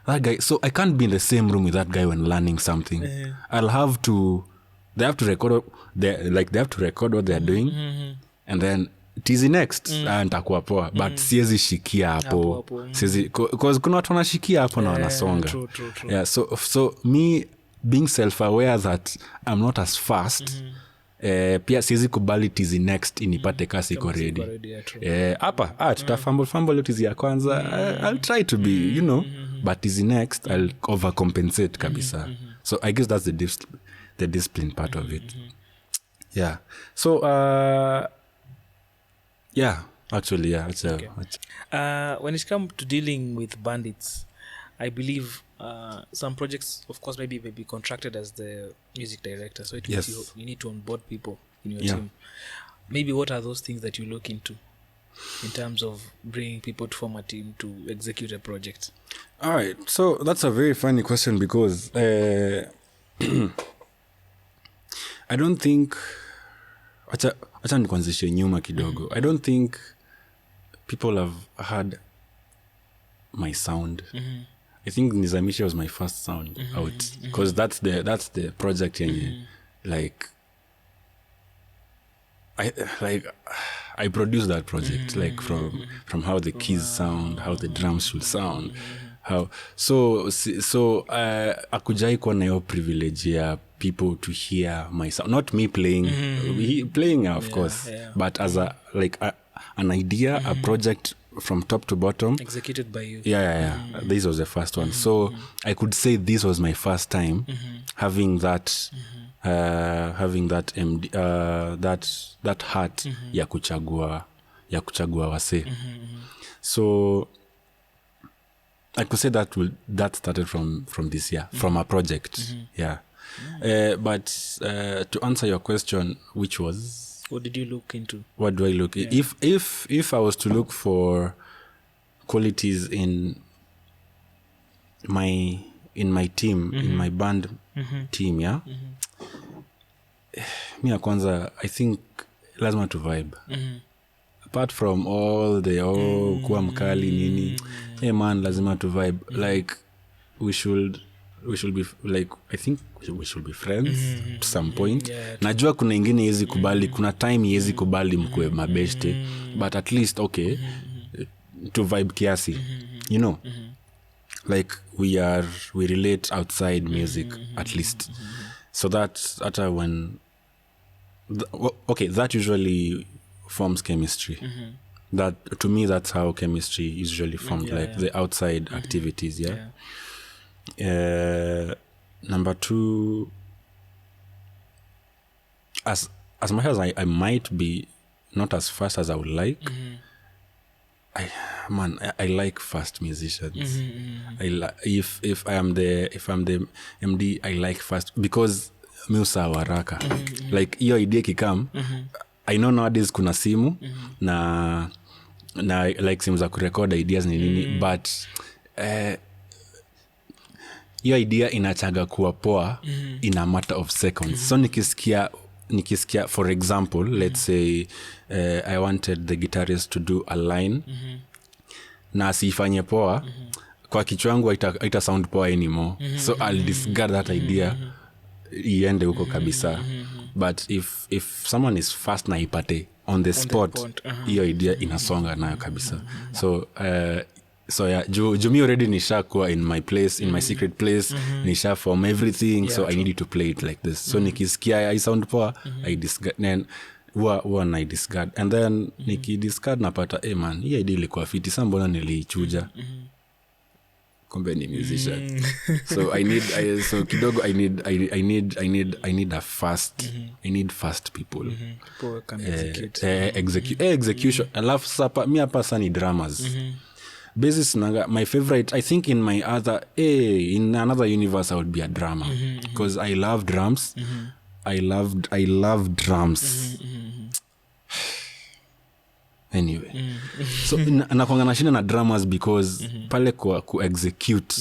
That guy, so I can't be in the same room with that guy when learning something. They have to record what they're doing and then tizi next nitakuwa poa but siwezi shikia hapo siwezi because kuna watu wanashikia hapo na wanasonga true. Yeah, so me being self aware that I'm not as fast pia siwezi kubali tizi next inipate kasi iko ready hapa tutafumble tizi ya kwanza I'll try to be but tizi next I'll overcompensate kabisa so I guess that's the discipline part of it yeah so yeah, actually, yeah. Okay. When it comes to dealing with bandits, I believe some projects, of course, maybe may be contracted as the music director. So it means you need to onboard people in your team. Maybe what are those things that you look into in terms of bringing people to form a team to execute a project? All right. So that's a very funny question because I don't think... acha nikuanzishe nyuma kidogo. I don't think people have heard my sound. I think Nizamisha was my first sound out because that's the project like I produced that project like from how the keys sound, how the drums should sound, how so akujai kuwa na hiyo privilege ya people to hear my sound, not me playing playing of course but as an idea a project from top to bottom executed by you. This was the first one so I could say this was my first time having that MD, that heart ya kuchagua wase so I could say that started from this year from a project but to answer your question, which was what did you look into? What do I look if I was to look for qualities in my team in my band team mi ya kwanza I think lazima to vibe apart from all the kuwa mkali nini hey man lazima to vibe like we should be like I think we should be friends to some point najua kuna ingine yezi kubali kuna time yezi kubali mkwe mabeshte but at least okay to vibe kiasi like we relate outside music at least so that when that usually forms chemistry that to me that's how chemistry is usually formed, the outside activities. Number 2, as much as I might be not as fast as I would like, I like fast musicians. If I'm the MD, I like fast, because musa waraka. Like hiyo idea kikam, I know nowadays kuna simu na like simu za kurecord ideas ni nini, but hiyo idea inachaga kuwa poa in a matter of seconds. So nikisikia for example, let's say I wanted the guitarist to do a line na asifanye poa, kwa kichwa yangu haita sound poa anymore. So I'll discard that idea iende huko kabisa. But if someone is fast na ipate on the spot, hiyo idea inasonga nayo kabisa. So yeah, Jumi already nishakuwa in my place, in my secret place, nisha form everything, so I needed to play it like this. So nikisikia I sound poa, I discard, then one I discard, and then nikidiscard napata man, hii idea ilikuwa fiti, sasa mbona niliichuja? Kumbe ni musician. So I need a fast, I need fast people. People can execute. Execution. Alafu sapa mi hapa sana ni dramas. Basis naga, my favorite, I think in my other in another universe I would be a drummer, because I love drums. I love drums. Anyway, so nakwanga na shida na drummers because pale ku execute.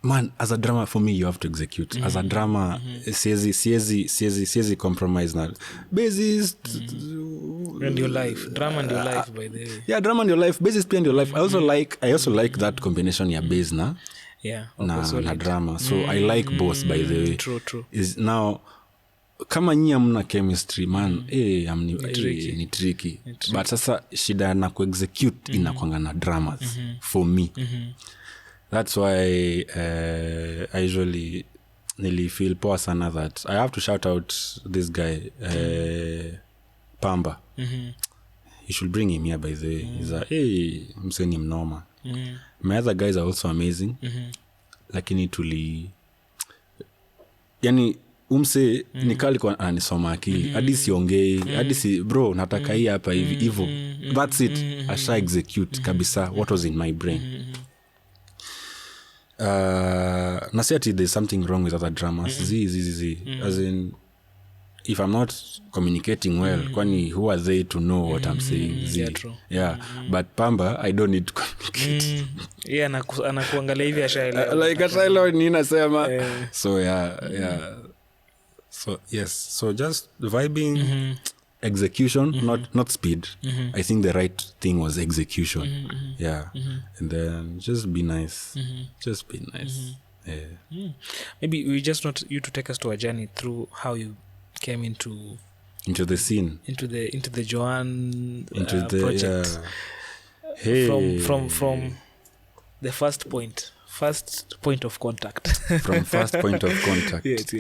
Man, as a drummer, for me you have to execute. As a drummer, siezi compromise na bassist and your life, drum and your life, by the way. Yeah, drum and your life, bassist and your life. I also like that combination ya bass na drama. So I like both, by the way. True. Is now kama nyinyi hamna chemistry, man, ni tricky. But sasa shida na ku execute inakwanga na dramas for me. That's why I usually nearly feel poor sana that I have to shout out this guy, Pamba. You should bring him here, by the way. He's a, I'm saying him normal. My other guys are also amazing. Lakini yani umse nikali kwa anisoma akili. Hadi siongei, hadi si bro nataka hii hapa hivi hivyo. That's it. Asha execute kabisa what was in my brain. Nasiati there's something wrong with other dramas. As in, if I'm not communicating well, kwani who are they to know what I'm saying? But Pamba, I don't need to communicate. Anakuangalia hivi ashaelewa. Like ashaelewa nini nasema. So so yes, so just vibing, execution, not speed. I think the right thing was execution. And then just be nice. Just be nice. Maybe we just want you to take us to a journey through how you came into the scene, into the Joanne project. From the first point of contact. From first point of contact. Yes.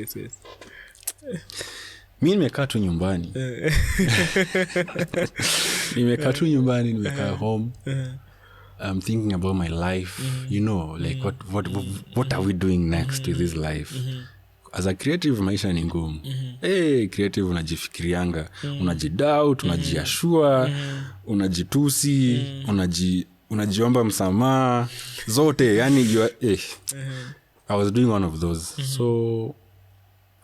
Mimi nimekaa tu nyumbani. Nimekaa home. I'm thinking about my life. You know, like what are we doing next with this life? As a creative, maisha ni ngumu. Creative unajifikirianga, unajidoubt, unajiashua, unajitusi, unajiomba msamaha zote, yani you are, I was doing one of those. So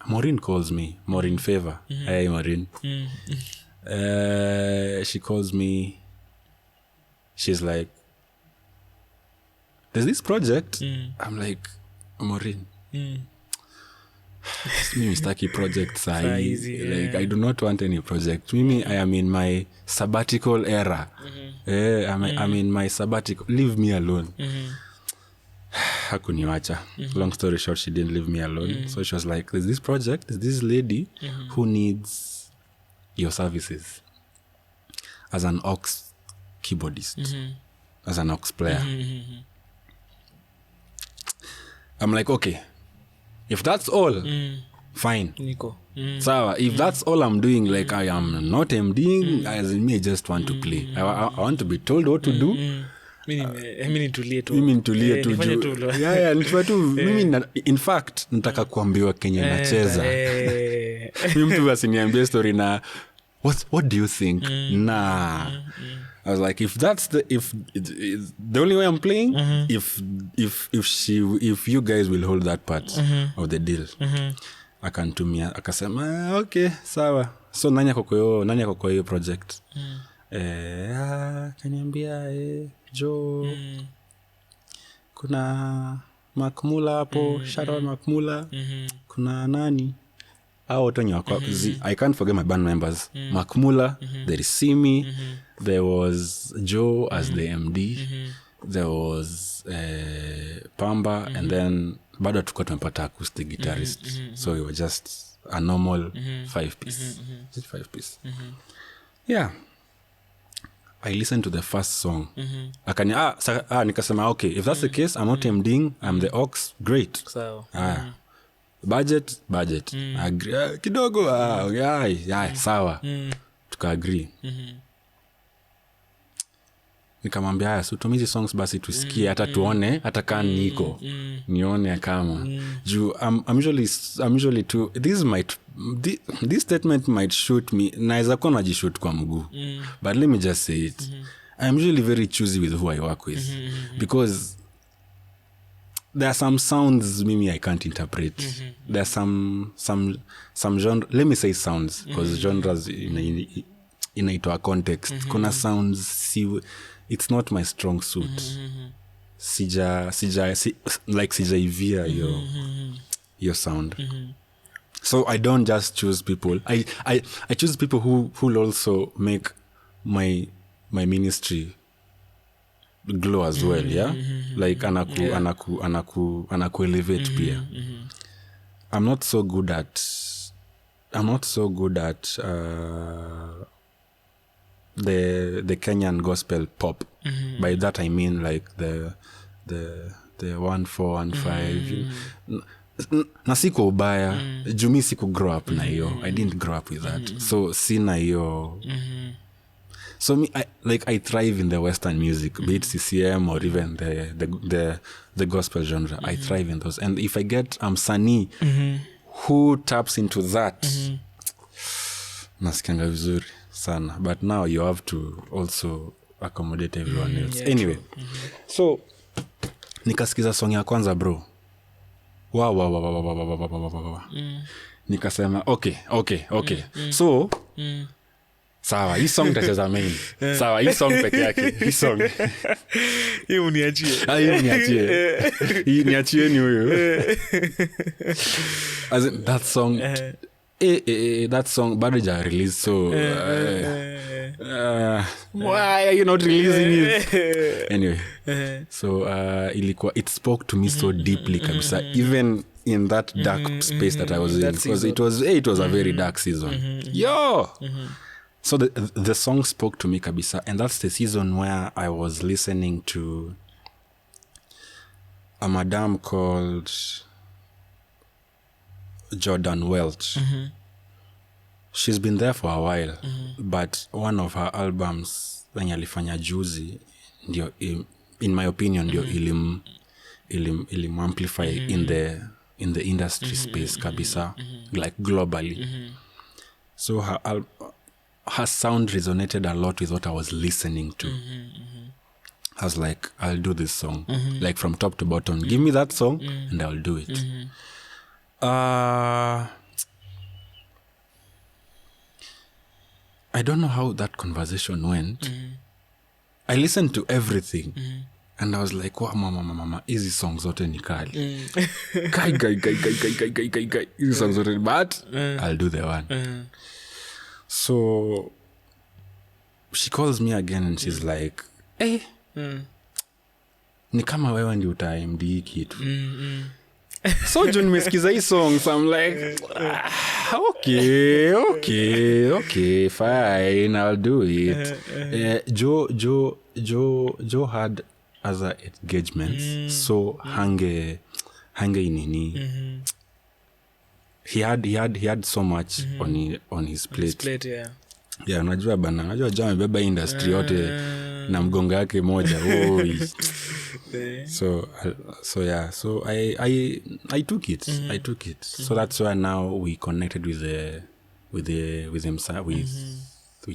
Maureen calls me, Maureen Favor. Hey Maureen. She calls me. She's like, there's this project. I'm like, Maureen. Mimi staki project sahi. Like I do not want any project. Mimi, I am in my sabbatical era. I'm in my sabbatical. Leave me alone. Hakuniwacha. Long story short, she didn't leave me alone. So she was like, there's this project, there's this lady who needs your services as an aux keyboardist, as an aux player. I'm like, okay, if that's all, fine. Nico. Sawa, if that's all I'm doing, like I am not MDing, as in me, I just want to play. I want to be told what to do. Mimi nitulie tu. Yeah, nitulie tu. Mimi in fact nataka kuambiwa Kenya nacheza. Mimi mtu asiniambie story na what do you think? Nah. I was like, if the only way I'm playing, if you guys will hold that part of the deal, akantumia akasema okay, sawa. So nani ako kwa hiyo project? Kaniambia Joe, kuna Makmula hapo, Sharon Makmula, kuna nani? I can't forget my band members. Makmula, there is Simi, there was Joe as the MD, there was Pamba, and then bado tuko tumepata acoustic guitarist. So it was just a normal 5-piece. Just 5-piece. Yeah. I listened to the first song. Nikasema okay, if that's the case, I'm not MDing, I'm the aux, great. So. Budget. Agree. Kidogo sawa. Tuka agree. Nikamwambia haya, so tumizi songs basi tusikie hata tuone hata kama niko nione kama juu I'm usually too this statement might shoot me, naweza kuwa najishoot kwa mguu, but let me just say it, I'm usually very choosy with who I work with, because there are some sounds maybe I can't interpret. There are some genre, let me say sounds, because genres inaitwa context. Kuna sounds it's not my strong suit. Sijaivia your sound. So I don't just choose people. I choose people who also make my ministry glow as well, yeah? Like anaku elevate pia. I'm not so good at the Kenyan gospel pop. By that I mean like the 1415. Na siko ubaya. Jumi siku grow up na hiyo. I didn't grow up with that. So sina hiyo. So me, I thrive in the Western music, be it CCM or even the gospel genre. I thrive in those. And if I get Sani who taps into that, nasikianga vizuri sana. But now you have to also accommodate everyone else. Yeah, anyway, so nikasikiza song ya kwanza bro. Wow. Nikasema okay. So sawa, hii song tacheza main. Sawa, hii song peke yake. Hii song. Hii uniachie. Hii niachie ni huyo. As in, that song that song bado ja release, so why are you not releasing it? Anyway, so it spoke to me so deeply kabisa, even in that dark space that I was in, because it was a very dark season. So the song spoke to me kabisa, and that's the season where I was listening to a madam called Jordan Welch. She's been there for a while, but one of her albums wenye alifanya juzi ndio, in my opinion, ndio ilim amplify in the industry space kabisa, like globally. So her sound resonated a lot with what I was listening to. I was like, I'll do this song, like from top to bottom. Give me that song and I'll do it. I don't know how that conversation went. I listened to everything and I was like, wow, mama, easy songs zote ni kali. Guy. Easy songs zote, but I'll do the one. So she calls me again and she's like, hey, ni kama wewe ndi utaimdi kitu. So John nimesikiza hii song, so I'm like, okay, fine, I'll do it. Joe had other engagements, so hange inini. he had so much on his plate. Yeah, najua jamaa amebeba industry yote na mgongo yake moja. So I took it. So that's why now we connected with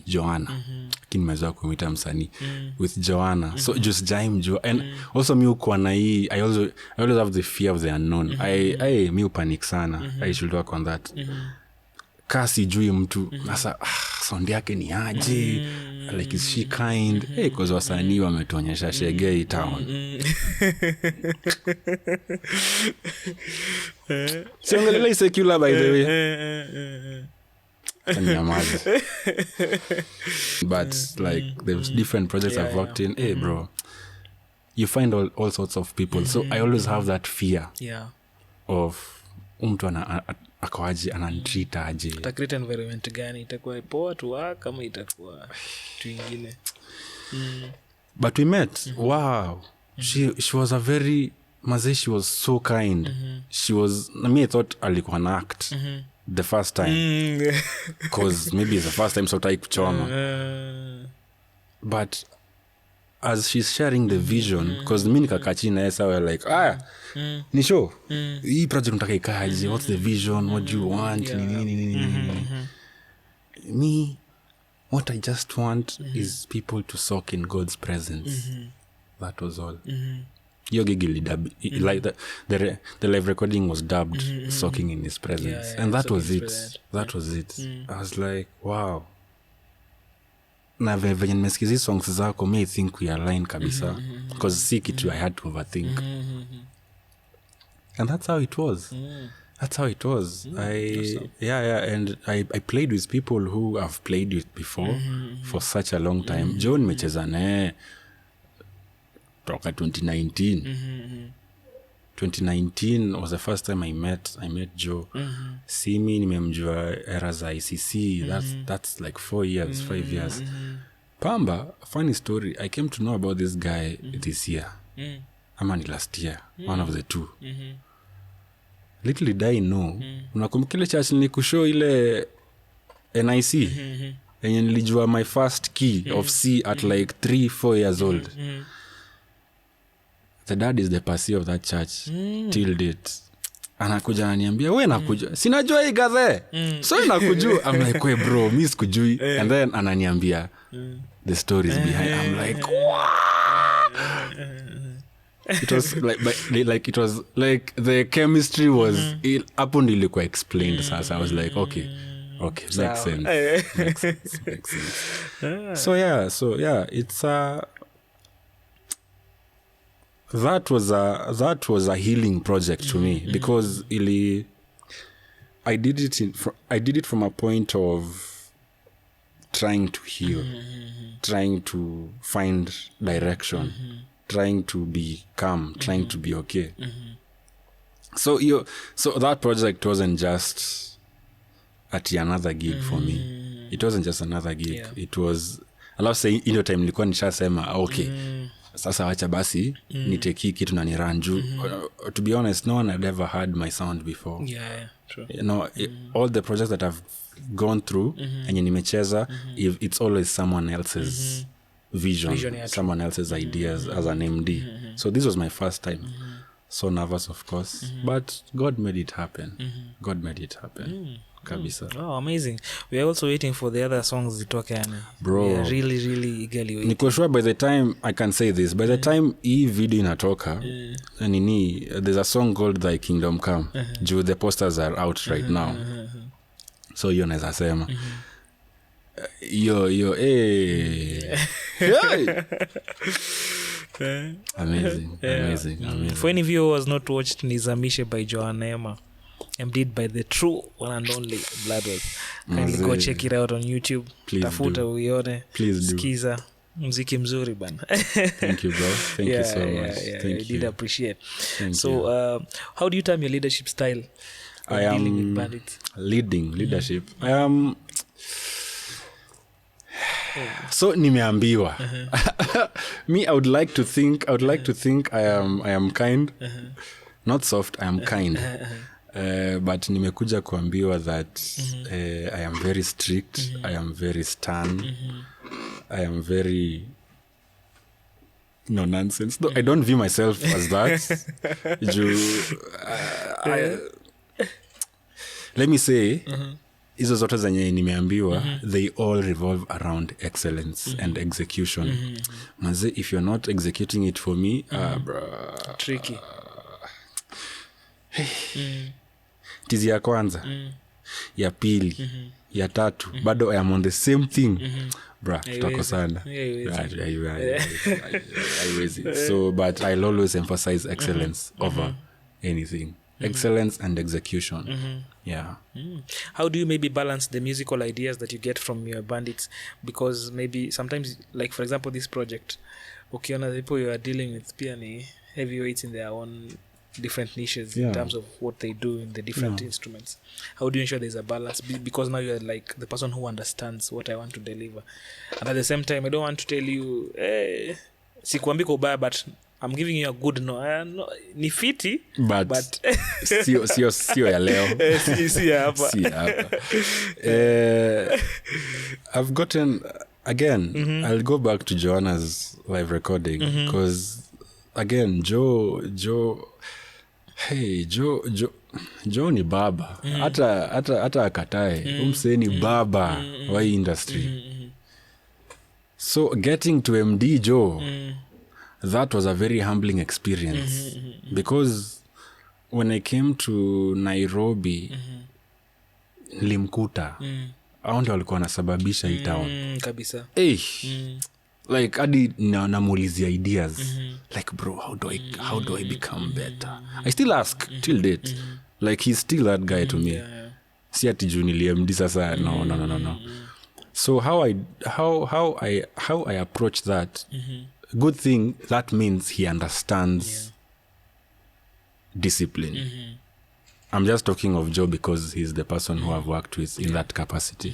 Joanna. Kinimeweza kumita msanii with Joanna. So just Jaim Jo, and also mi uko na hii, I always have the fear of the unknown. Mi panic sana. I should work on that. Kasi jui mtu sasa sound yake ni aje, like is she kind, because wasanii wametuonyesha Shegei town. Siongelele secular by the way. But like there's different projects I've worked in. Hey bro, you find all sorts of people. So I always have that fear of mtu akawaje ananitreat aje. Create environment gani itakuwa poa tu kama itakuwa tu ingine. But we met. Wow. She was a very she was so kind. She was, I thought alikuwa na act the first time. Because maybe it's the first time so tai kuchoma. But as she's sharing the vision, because mimi nikakachi na yesa we like ni show hii project unataka ikaje, what's the vision, what do you want, me what I just want is people to soak in God's presence. That was all. Your giggle dub, like the live recording was dubbed soaking in his presence, and that was it. That was it. I was like, wow. Na venye nimesikiza hizo songs zako, me think we align kabisa, because see kitu I had to overthink. And that's how it was. That's how it was. And I played with people who I've played with before for such a long time. John nimecheza naye toka 2019. 2019 was the first time I met Joe. Simi nimemjua era za ICC. That's like 5 years. Pamba, funny story, I came to know about this guy this year. Ama ni last year, one of the two. Little did I know, unakumbuka church nilikushow ile NIC, yenye nilijua my first key of C at like 3-4 years old. The dad is the pastor of that church till date. Anakuja ananiambia, wewe nakuja, sinajua hii gaze. So nakujua. I'm like, "We bro, mimi sikujui." And then ananiambia the stories behind. I'm like, "What?" It was like it was like the chemistry was hapo nilikuwa explained. Sasa I was like, okay, makes sense. So yeah, it's that was a healing project to me, because I did it from a point of trying to heal, trying to find direction, trying to be calm, trying to be okay. So that project wasn't just another gig for me. It wasn't just another gig. It was, I love saying, in your time nilikuwa nishasema okay, sasa wacha basi niteki kitu na niranju. To be honest, no one had ever heard my sound before. True. You know, all the projects that I've gone through and nimecheza, it's always someone else's vision, someone else's ideas as an MD. So this was my first time. So nervous, of course, but God made it happen. God made it happen. Kabisa. Oh, amazing. We are also waiting for the other songs zitoke. Bro, we are really eagerly waiting. Niko sure by the time, I can say this, by the time hii video inatoka, there's a song called Thy Kingdom Come. The posters are out right now. So hiyo naweza sema. Amazing. For any of you who has not watched Nizamishe by Joanna, MD'd by the true one and only Bloodworth. Kindly go check it out on YouTube. Tafuta uione. Please do. Skiza. Muziki mzuri bana. Thank you, bro. Thank you so much. Thank you. I did appreciate. So, how do you term your leadership style? I am dealing with bandits? Leadership. I am... So nimeambiwa. Me, I would like to think I am kind. Not soft, I am kind. But nimekuja kuambiwa that I am very strict, I am very stern, I am very no nonsense. No, I don't view myself as that. Let me say, hizo zote zenye nimeambiwa, they all revolve around excellence and execution. Manze, if you're not executing it for me, tricky. Tizi ya kwanza, ya pili, ya tatu, bado I am on the same thing. Tutakosana. Haiwezi. So, but I'll always emphasize excellence over anything. Excellence and execution. Yeah. How do you maybe balance the musical ideas that you get from your bandits? Because maybe sometimes, like for example, this project, ukiona the people you are dealing with pia ni heavyweights in their own different niches in terms of what they do in the different instruments. How do you ensure there's a balance? Because now you're like the person who understands what I want to deliver. And at the same time, I don't want to tell you, sikuambi kwa ubaya, but I'm giving you a good no. Ni fiti, but sio ya leo. Si hapa. I've gotten, again, I'll go back to Joanna's live recording because, again, Joe ni baba. Hata akatae. Umse ni baba wa industry. So getting to MD Joe, that was a very humbling experience. Because when I came to Nairobi, Limkuta, hao ndio walikuwa wanasababisha hii town. Kabisa. Like adi namuulizia ideas. Like, bro, how do I become better? I still ask till date. Like, he's still that guy to me. Si ati juu niliemdi sasa. No. So how I approach that, good thing, that means he understands discipline. I'm just talking of Joe because he's the person who I've worked with in that capacity.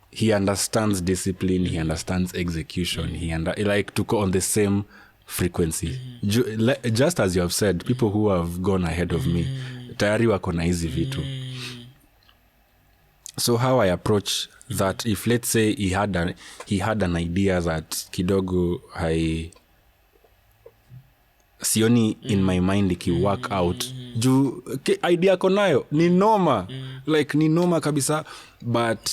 He understands discipline, he understands execution, like to go on the same frequency. Just as you have said, people who have gone ahead of me, tayari wako na hizi vitu. So how I approach that, if let's say he had an idea that kidogo sioni in my mind iki work out, juu idea konayo ni noma, like ni noma kabisa, but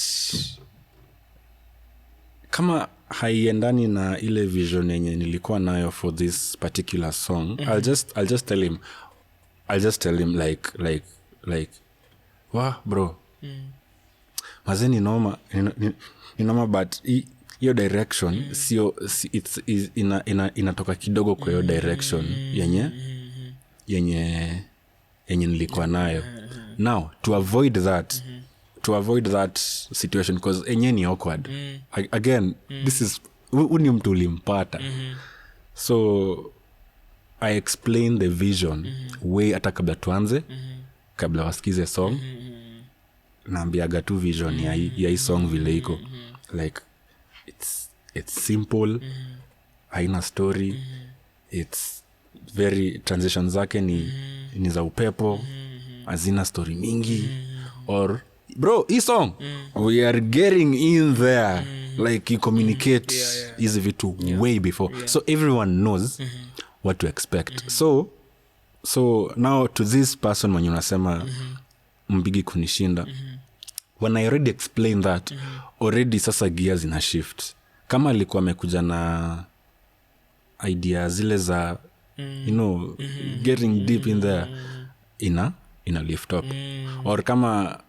kama haiendani na ile vision yenye nilikuwa nayo for this particular song, I'll just tell him like wah bro, mazeni noma ni noma, but hiyo direction sio inatoka kidogo kwa hiyo direction yenye nilikuwa nayo. Now to avoid that situation, because enye ni awkward. Again, this is uni mtu ulimpata. So I explain the vision way hata kabla tuanze, kabla wasikize song, naambiaga tu vision ya hii song vile iko. Like it's simple, haina story, it's very, transition zake ni za upepo, hazina story mingi, or bro, hii song we are getting in there, like you communicate hizi vitu way before, so everyone knows what to expect. So now to this person when unasema mbigi kunishinda, when I already explained that, already sasa gears ina shift. Kama alikuwa amekuja na idea zile za getting deep in there, ina lift up, or kama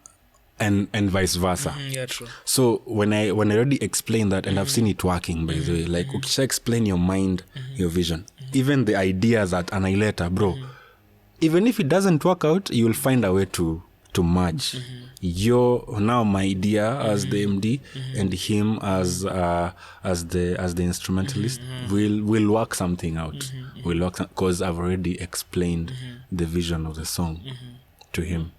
and vice versa. True. So when I already explained that, and I've seen it working, by the way, like ukisha explain your mind, your vision, even the idea that anaileta, bro, even if it doesn't work out, you will find a way to merge now my idea as the MD and him as the instrumentalist. We'll work something out. We'll work, because I've already explained the vision of the song to him.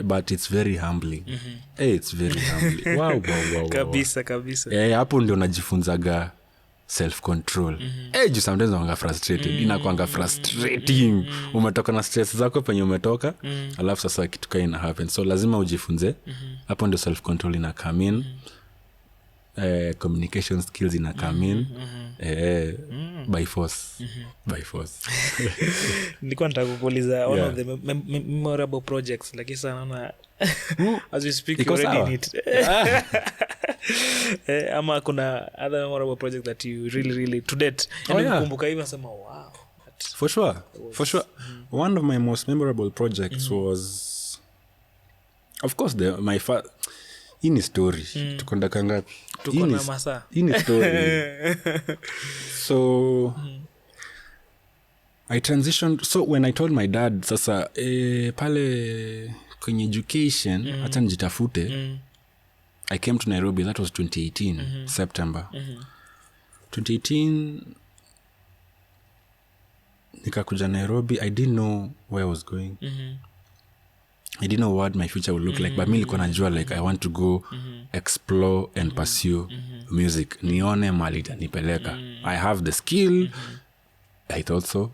But it's very humbling. It's very humbling. Wow. Kabisa. Hapo ndio najifunzaga self control. Juu sometimes wanga frustrated, inakuanga frustrating. Umetoka na stress zako penye umetoka, alafu sasa kitu kama ina happen. So lazima ujifunze. Hapo ndio self control ina come in. Communication skills ina come in. By force. Nilikuwa nataka kukuuliza one of the memorable projects, lakini sana naona as we speak you already in it. Ama kuna other memorable project that you really to date kumbuka hivi nasema wow. For sure. One of my most memorable projects was, of course, my in story. Tukonda kangapi? Tuko na masaa. In story. So I transitioned. So when I told my dad sasa pale kwenye education hata nijitafute, I came to Nairobi. That was 2018 September. 2018 nikakuja Nairobi. I didn't know where I was going. I didn't know what my future would look like, but mimi nilikuwa najua like I want to go explore and pursue music. Nione mali itanipeleka. I have the skill. I thought so.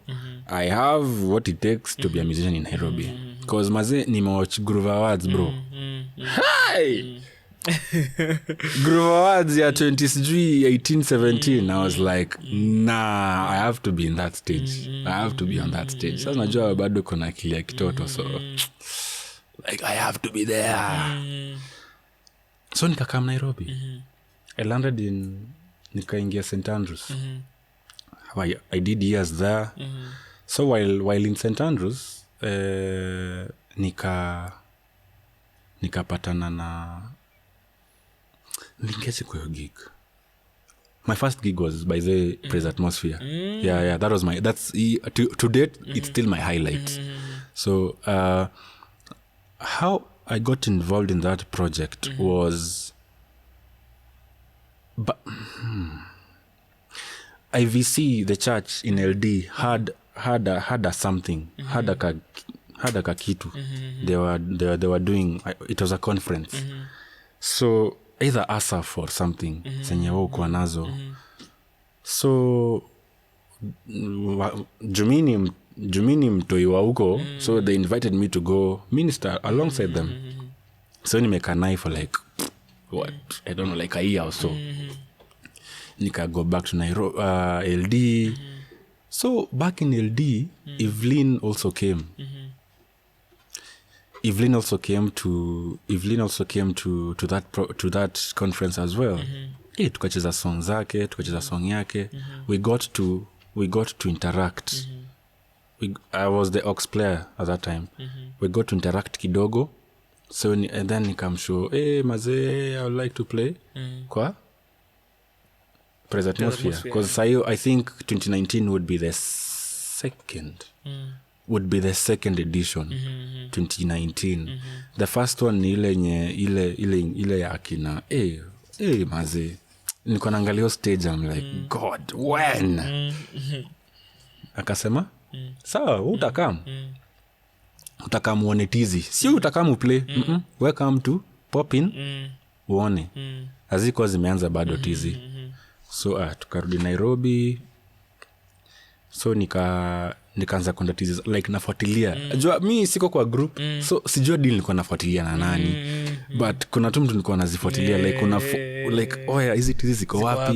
I have what it takes to be a musician in Nairobi. Because maze nimewatch Groove Awards, bro. Hi! Groove Awards ya 2018-17. I was like, nah, I have to be in that stage. I have to be on that stage. Sasa najua bado kuna akili ya kitoto, so like I have to be there. So nikakam Nairobi. I landed in nikaingia St. Andrews. I did years there. So while in St. Andrews, nikapatana na lingeje kwa gig. My first gig was by the Praise Atmosphere. Yeah, that was to date it's still my highlight. So how I got involved in that project was IVC, the church in LD had a something, had a kitu. They were doing, it was a conference. So either ASAF or something senye wao kwa nazo. So Jumini mtoi wa huko, so they invited me to go minister alongside them. So nimeka naye for like what, I don't know, like a year or so. Nika go back to Nairobi, LD. So back in LD, Evelyn also came. Evelyn also came to that conference as well. Tukacheza song zake, tukacheza song yake. We got to interact. I was the aux player at that time. We got to interact kidogo. So and then nikamshow, maze, I would like to play kwa Praise Atmosphere, because I think 2019 would be the second edition. 2019. The first one ni ile ya akina maze, nilikuwa naangalia stage, I'm like God, when akasema sawa utakam uone tizi, sio utakam play. Welcome to pop in uone. Hazikuwa zimeanza bado tizi. So tukarudi Nairobi. So nikaanza kwenda tizi, like nafuatilia. Jua mimi siko kwa group, so sijua deal nilikuwa nafuatilia na nani. But kuna mtu nilikuwa nazifuatilia, like kuna like hizi tizi ziko wapi,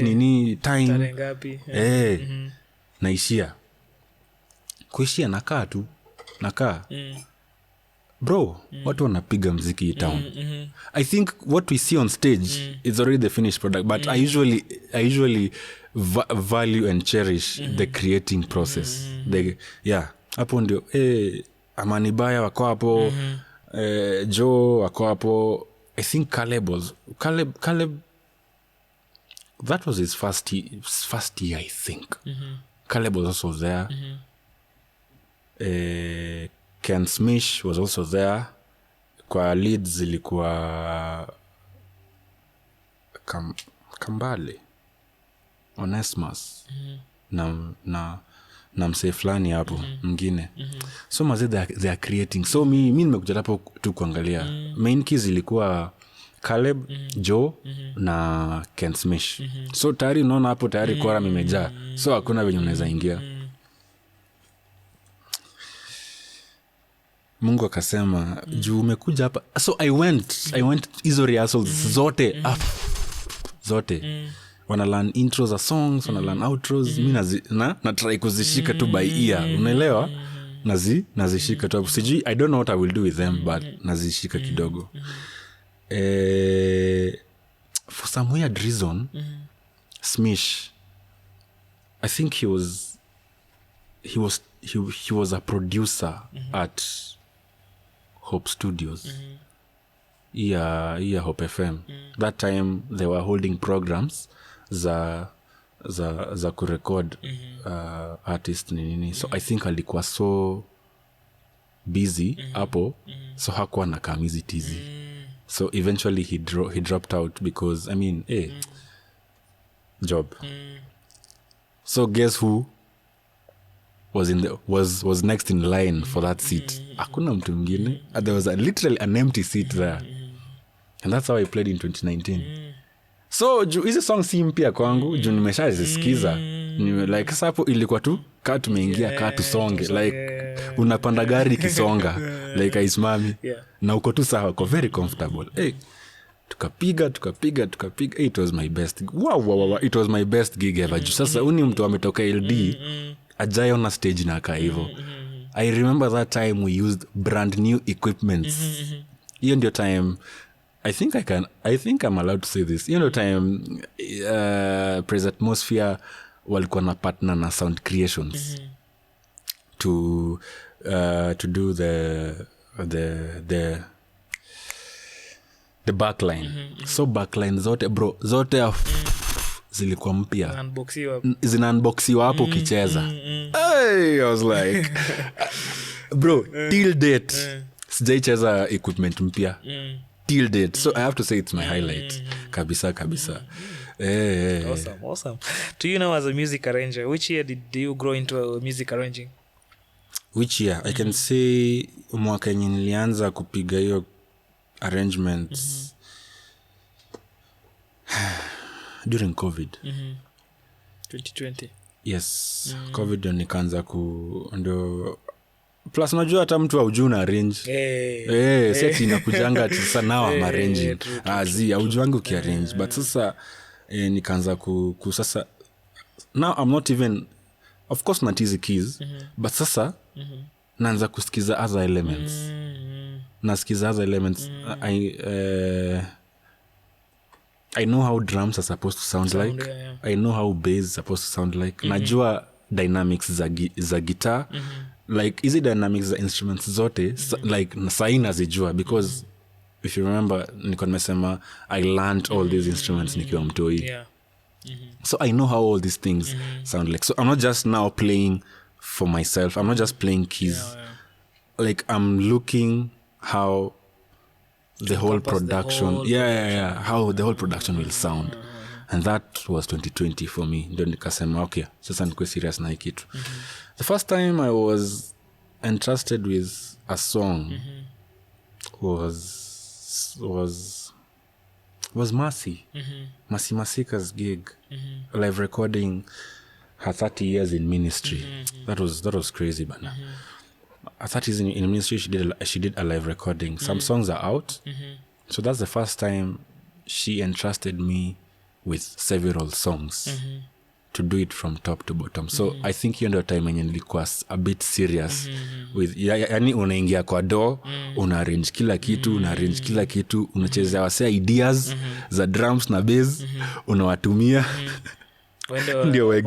nini time ngapi. Naishia kuishia nakaa bro, watu wanapiga muziki town. I think what we see on stage is already the finished product, but I usually value and cherish the creating process. Hapo ndio Amani Baya wako hapo, Joe wako hapo. I think Caleb, that was his first year, I think. Caleb was also there. Ken Smith was also there. Kwa leads zilikuwa Kambale, Onesmus, na msee fulani hapo mwingine. So maze they are creating. So mi nimekuja hapo tu kuangalia. Main keys ilikuwa Caleb, Joe na Ken Smith. So tayari unaona hapo tayari quorum imejaa. So hakuna venye unaweza ingia. Mungu akasema juu umekuja hapa. So I went hizo rehearsals zote zote. Wana learn intros za songs, wana learn outros. Mimi na try kuzishika tu by ear. Unaelewa? Nazishika tu. Sijui, I don't know what I will do with them, but nazishika kidogo. For some weird reason, Smith, I think he was a producer at Hope Studios. Yeah, Hope FM. That time they were holding programs za kurecord artist nini. So I think alikuwa so busy hapo, so hakuwa na kamizi tizi. So eventually he dropped out because I mean, job. So guess who was next in line for that seat? Hakuna mtu mwingine. There was literally an empty seat there. And that's how I played in 2019. So hizo song si mpya kwangu, juu nimeshazisikiza. Like sapo ilikuwa tu kaa tumeingia kaa tusonge, like unapanda gari kisonga, like aisimami. Na uko tu sawa, uko very comfortable. Tukapiga. It was my best. Wow. It was my best gig ever. Sasa uni mtu ametoka LD ajayo na stage na kaa hivyo. I remember that time we used brand new equipments. Hiyo ndio time I think I'm allowed to say this. You know, time Praise Atmosphere walikuwa na partner na Sound Creations to do the backline. So backline zote bro, zote zilikuwa mpya. Zina-unboxiwa hapo kicheza. I was like bro, till date sijaicheza equipment mpya. Till date. So I have to say it's my highlight. Kabisa. Awesome. Do you know, as a music arranger, which year did you grow into music arranging? Which year? I can say mwaka yenye nilianza kupiga hiyo arrangements during COVID. 2020. Yes. COVID ndio nikaanza ndio plus najua hata mtu haujui na arrange. Seti inakujanga sasa now I'm arranging. Haujuangi ukiarrange. But sasa nikaanza sasa now I'm not even, of course not easy keys, but sasa naanza kusikiza other elements. Nasikiza other elements. I know how drums are supposed to sound like. Yeah. I know how bass is supposed to sound like. Najua dynamics za guitar. Like easy dynamics za instruments zote like sahi nazijua because if you remember niko nimesema I learned all these instruments nikiwa mtoi. So I know how all these things sound like. So I'm not just now playing for myself. I'm not just playing keys. Like I'm looking how the whole production how the whole production will sound. And that was 2020 for me. Ndio nikasema okay, sasa nikuwe serious na hii kitu. The first time I was entrusted with a song was Mercy. Mercy Masika's gig. Live recording her 30 years in ministry. That was crazy, but her 30 years in ministry, she did a live recording. Some songs are out. So that's the first time she entrusted me with several songs to do it from top to bottom. So I think hiyo ndio time yenye nilikuwa a bit serious with yani unaingia kwa door, una-arrange kila kitu, unachezea wase ideas za drums na bass, unawatumia ndio wa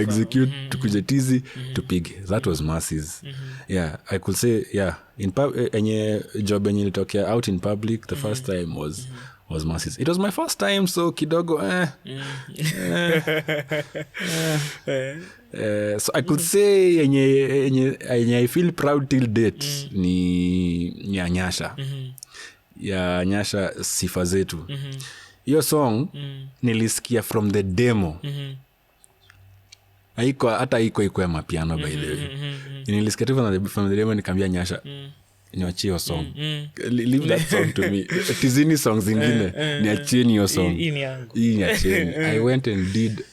execute tukuje tizi tupige. That was Mercy's. I could say enye job yenye ilitokea out in public the first time was Mercy's. It was my first time, so kidogo so I could say yenye I feel proud till date ni Anyasha. Ya Anyasha Sifa Zetu. Hiyo song nilisikia from the demo. Haiko ya mapiano by the way. Nilisikia from the demo, nikamwambia Anyasha, niachie hiyo song. Leave that song to me. Tizini songs zingine niachieni hiyo song. Hii niachieni. I went and did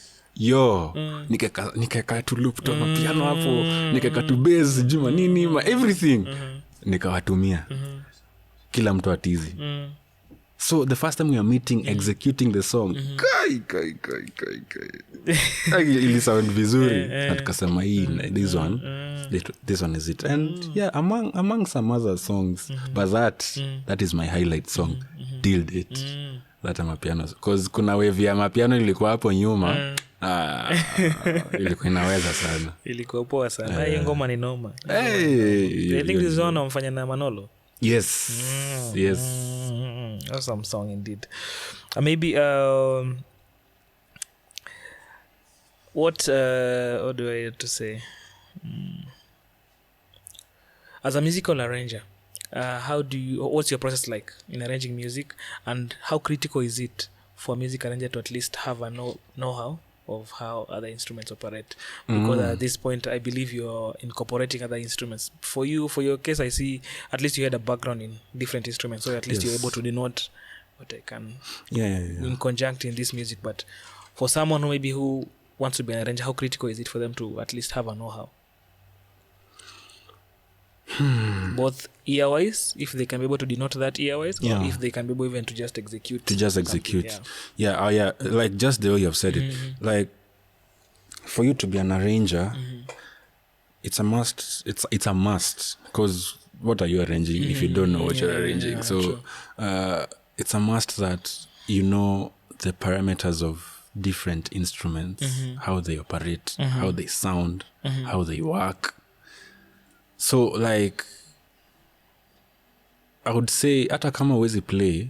nikeka tu loop to piano hapo, nikeka tu bass juma nini everything. Nikawatumia. Kila mtu atizi. So the first time we are meeting, executing the song, kai ili sound vizuri. Na tukasema hii, this one is it. And yeah, among some other songs, but that is my highlight song. Dealt it. That amapiano. Because kuna wave ya mapiano ilikuwa hapo nyuma. Ilikuwa inaweza sana. Ilikuwa poa sana. Hii ngoma ni noma. I think this one amfanya na Manolo. Yes. Awesome song indeed. Maybe what do I have to say? As a musical arranger, what's your process like in arranging music, and how critical is it for a music arranger to at least have a know-how of how other instruments operate? Because at this point I believe you're incorporating other instruments. For your case, I see at least you had a background in different instruments, so at least you're able to denote what I can in conjunct in this music. But for someone who wants to be an arranger, how critical is it for them to at least have a know-how? Both ear-wise, if they can be able to denote that ear-wise, or if they can be able even to just execute. Like just the way you have said it. Like, for you to be an arranger, it's a must. It's a must, because what are you arranging if you don't know what you're arranging? So it's a must that you know the parameters of different instruments, how they operate, how they sound, how they work. So like, I would say hata kama huwezi play,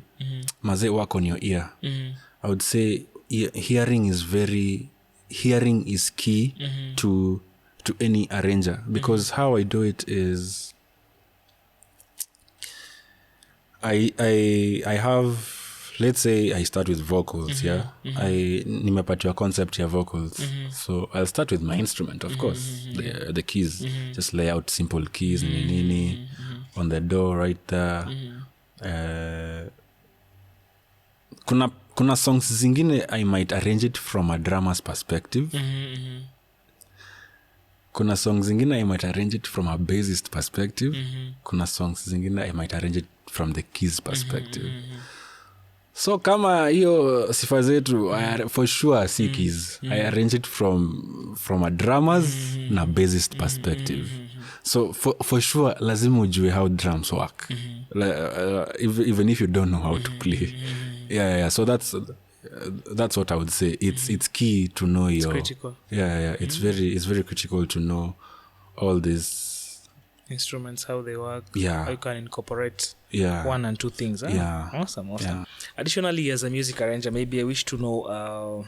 maze work on your ear. I would say hearing is key to any arranger, because how I do it is I have, let's say I start with vocals. Nimepatiwa concept ya vocals. So I'll start with my instrument, of course, the keys. Just lay out simple keys nini on the door right there. Kuna songs zingine I might arrange it from a drummer's perspective. Kuna songs zingine I might arrange it from a bassist perspective. Kuna songs zingine I might arrange it from the keys perspective. So kama hiyo sifa zetu, for sure si keys. I arrange it from a drummer's na bassist perspective. So for sure lazima ujue how drums work. Even if you don't know how to play. So that's what I would say. It's key to know it's critical. It's very critical to know all these instruments, how they work, how you can incorporate one and two things. Awesome. Additionally, as a music arranger, maybe I wish to know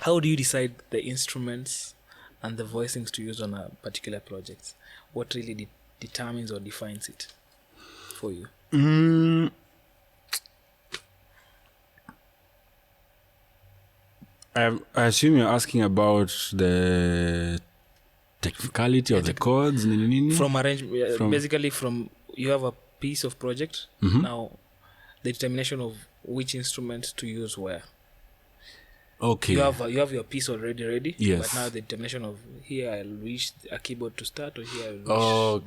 how do you decide the instruments and the voicings to use on a particular project? What really determines or defines it for you? I assume you're asking about the technicality of the chords. From arrangement, basically from you have a piece of project, now the determination of which instrument to use where. Okay. You have your piece already ready. Yes. But now the determination of here I'll wish a keyboard to start, or here I'll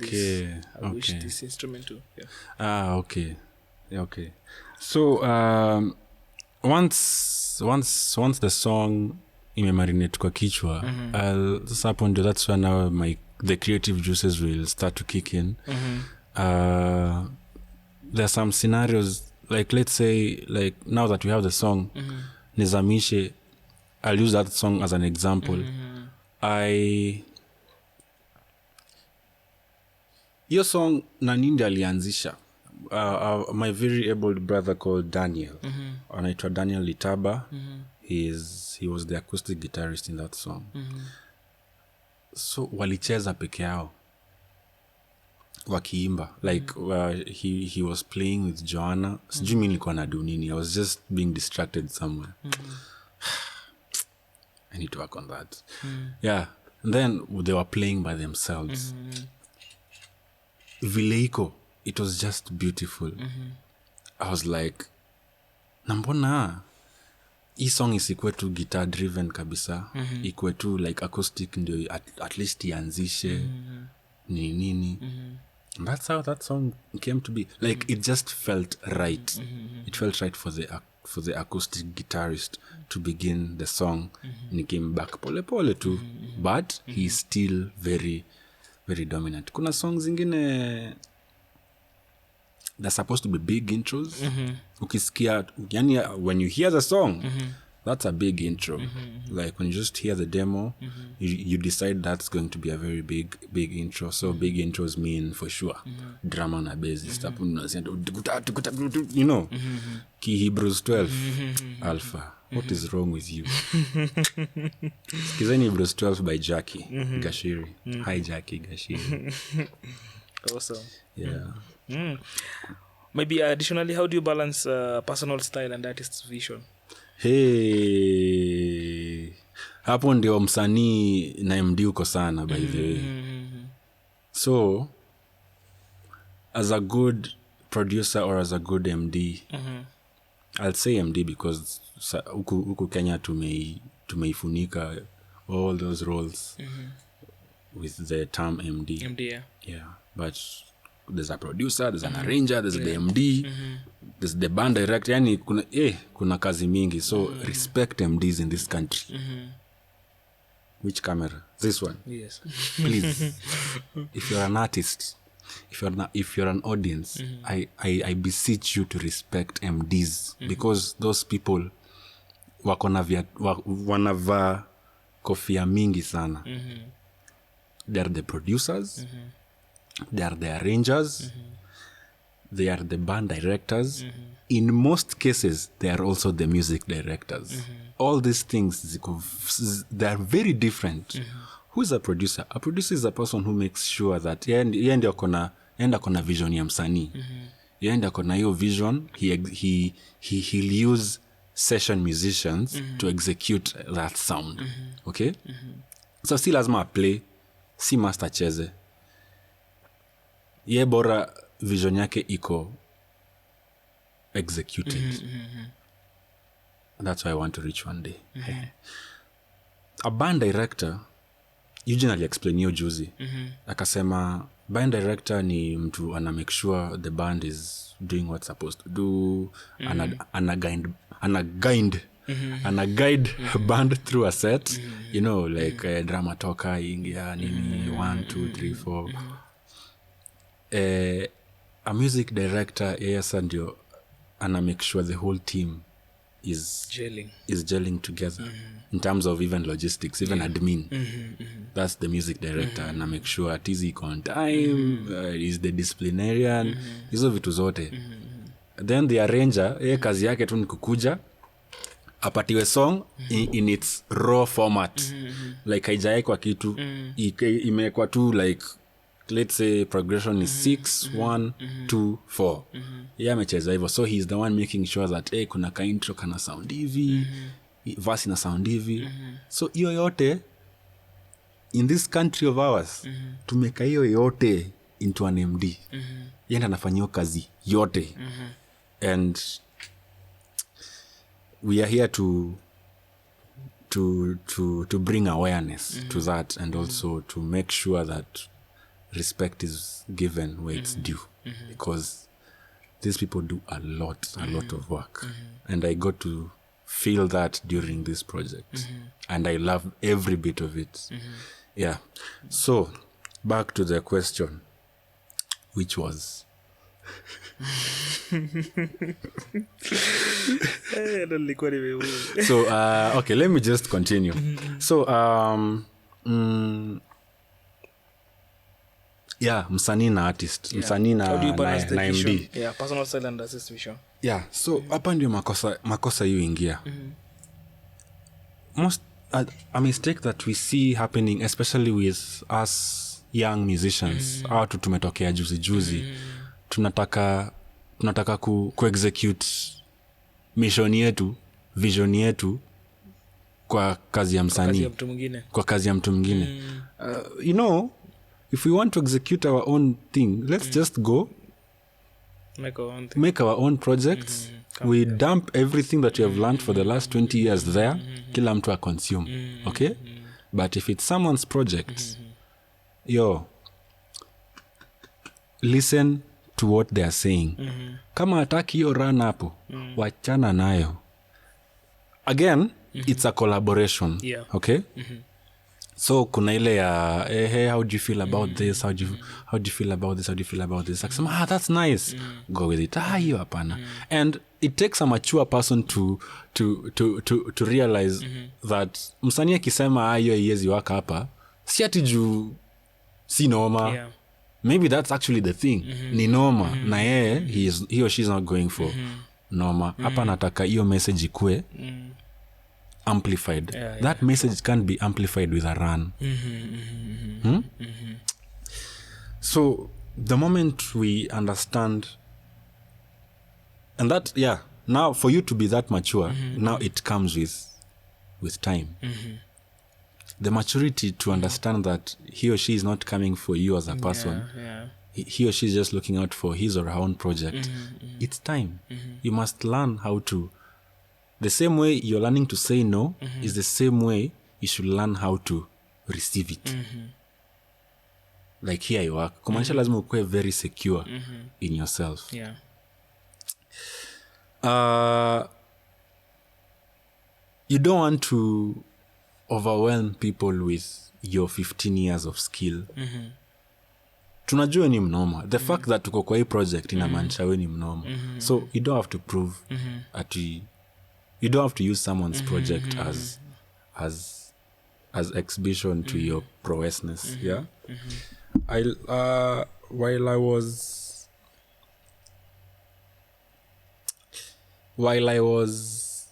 wish this instrument to. Okay. So once the song imemarinate kwa kichwa, sasa hapo ndio, that's when now the creative juices will start to kick in. There are some scenarios, like let's say, like now that we have the song, nizamishe, I'll use that song as an example. Your song nanindi alianzisha. My very able brother called Daniel, anaitwa Daniel Litaba. He was the acoustic guitarist in that song. So walicheza peke yao wakiimba, like he was playing with Joanna. Sijui mimi nilikuwa na dunini, I was just being distracted somewhere. I need to work on that. And then they were playing by themselves. vile iko, it was just beautiful. I was like, nambona hii song isikuwe tu guitar driven kabisa, ikuwe tu like acoustic ndio at least ianzishe nini. That's how that song came to be. Like it just felt right. It felt right for the acoustic guitarist to begin the song. And he came back pole too, but he's still very, very dominant. Kuna songs zingine they're supposed to be big intros. Ukisikia, yani when you hear the song, that's a big intro. Like when you just hear the demo, you decide that's going to be a very big intro. So big intros mean for sure drama na bass stuff. You know, Key Hebrews 12 Alpha. What is wrong with you? Skizani Hebrews 12 by Jackie Gashiri. Hi Jackie Gashiri. Awesome. Yeah. Maybe additionally, how do you balance personal style and artist's vision? Hey, hapo ndio msanii na MD uko sana by the way. So as a good producer or as a good MD, I'll say MD because huku Kenya tumeifunika all those roles with the term MD. MD, yeah, but there's a producer, there's an arranger, there's the MD, there's the band director. Yani kuna kazi mingi. So respect MDs in this country. Which camera? This one. Yes. Please. If you're an artist, if you're an audience, I beseech you to respect MDs because those people wanavaa kofia mingi sana. They're the producers. They are the arrangers. They are the band directors. In most cases, they are also the music directors. All these things, they are very different. Who is a producer? A producer is a person who makes sure that yende akona vision ya msanii. Yende akona hiyo vision, he'll use session musicians to execute that sound. Okay? So si lazima play, si master cheze. Ye bora vision yake iko executed. That's why I want to reach one day. A band director, Eugene explain hiyo juzi. Akasema band director ni mtu ana make sure the band is doing what's supposed to do. Ana guide band through a set. You know, like drama toka ingia nini 1 2 3 4. A music director yes ndio ana make sure the whole team is gelling together in terms of even logistics, even admin. That's the music director and make sure at is on time, is the disciplinarian, hizo vitu zote. Then the arranger kazi yake tu ni kukuja apatiwe song in its raw format. Like haijaekwa kitu, imewekwa tu like let's say progression is 6 1 2 4. Amecheza hivyo. So he's the one making sure that kuna ka intro kana sound hivi, verse na sound hivi. So hiyo yote in this country of ours tumeka hiyo yote into an MD. Yenda anafanyia kazi yote. And we are here to bring awareness to that and also to make sure that respect is given where it's due, because these people do a lot of work, and I got to feel that during this project, and I love every bit of it. Yeah. So back to the question, which was so okay, let me just continue. So yeah, msanii na artist, msanii na MD. Yeah, personal style and artist vision. Yeah, so hapa ndio makosa yu ingia. Most a mistake that we see happening, especially with us young musicians, au tumetokea juzi tunataka ku-execute mission yetu, vision yetu kwa kazi ya msanii, kwa kazi ya mtu mwingine. You if we want to execute our own thing, let's just go make our own projects. We dump everything that we have learned for the last 20 years there. Kila mtu consume. Okay? But if it's someone's project, listen to what they are saying. Kama ataki hiyo run hapo, wachana nayo. Again, it's a collaboration. Okay? So kuna ile ya hey, how do you feel about this? How do you feel about this? How do you feel about this? Akisema, that's nice. Go with it. Hiyo hapana. And it takes a mature person to realize that msanii akisema hiyo haiwezi waka hapa, si ati juu si noma. Maybe that's actually the thing. Ni noma na yeye he or she is not going for noma. Hapa nataka hiyo message ikue amplified. That message can't be amplified with a run. So the moment we understand, and that now for you to be that mature, now it comes with time. The maturity to understand that he or she is not coming for you as a person. He or she is just looking out for his or her own project. It's time. You must learn how to. The same way you're learning to say no is the same way you should learn how to receive it. Like here you are. Kumaanisha lazima ukue very secure in yourself. You don't want to overwhelm people with your 15 years of skill. Tunajua ni mnoma. The fact that tuko kwa hii project inamaanisha we ni mnoma. So you don't have to prove you don't have to use someone's project as exhibition to your prowessness. While I was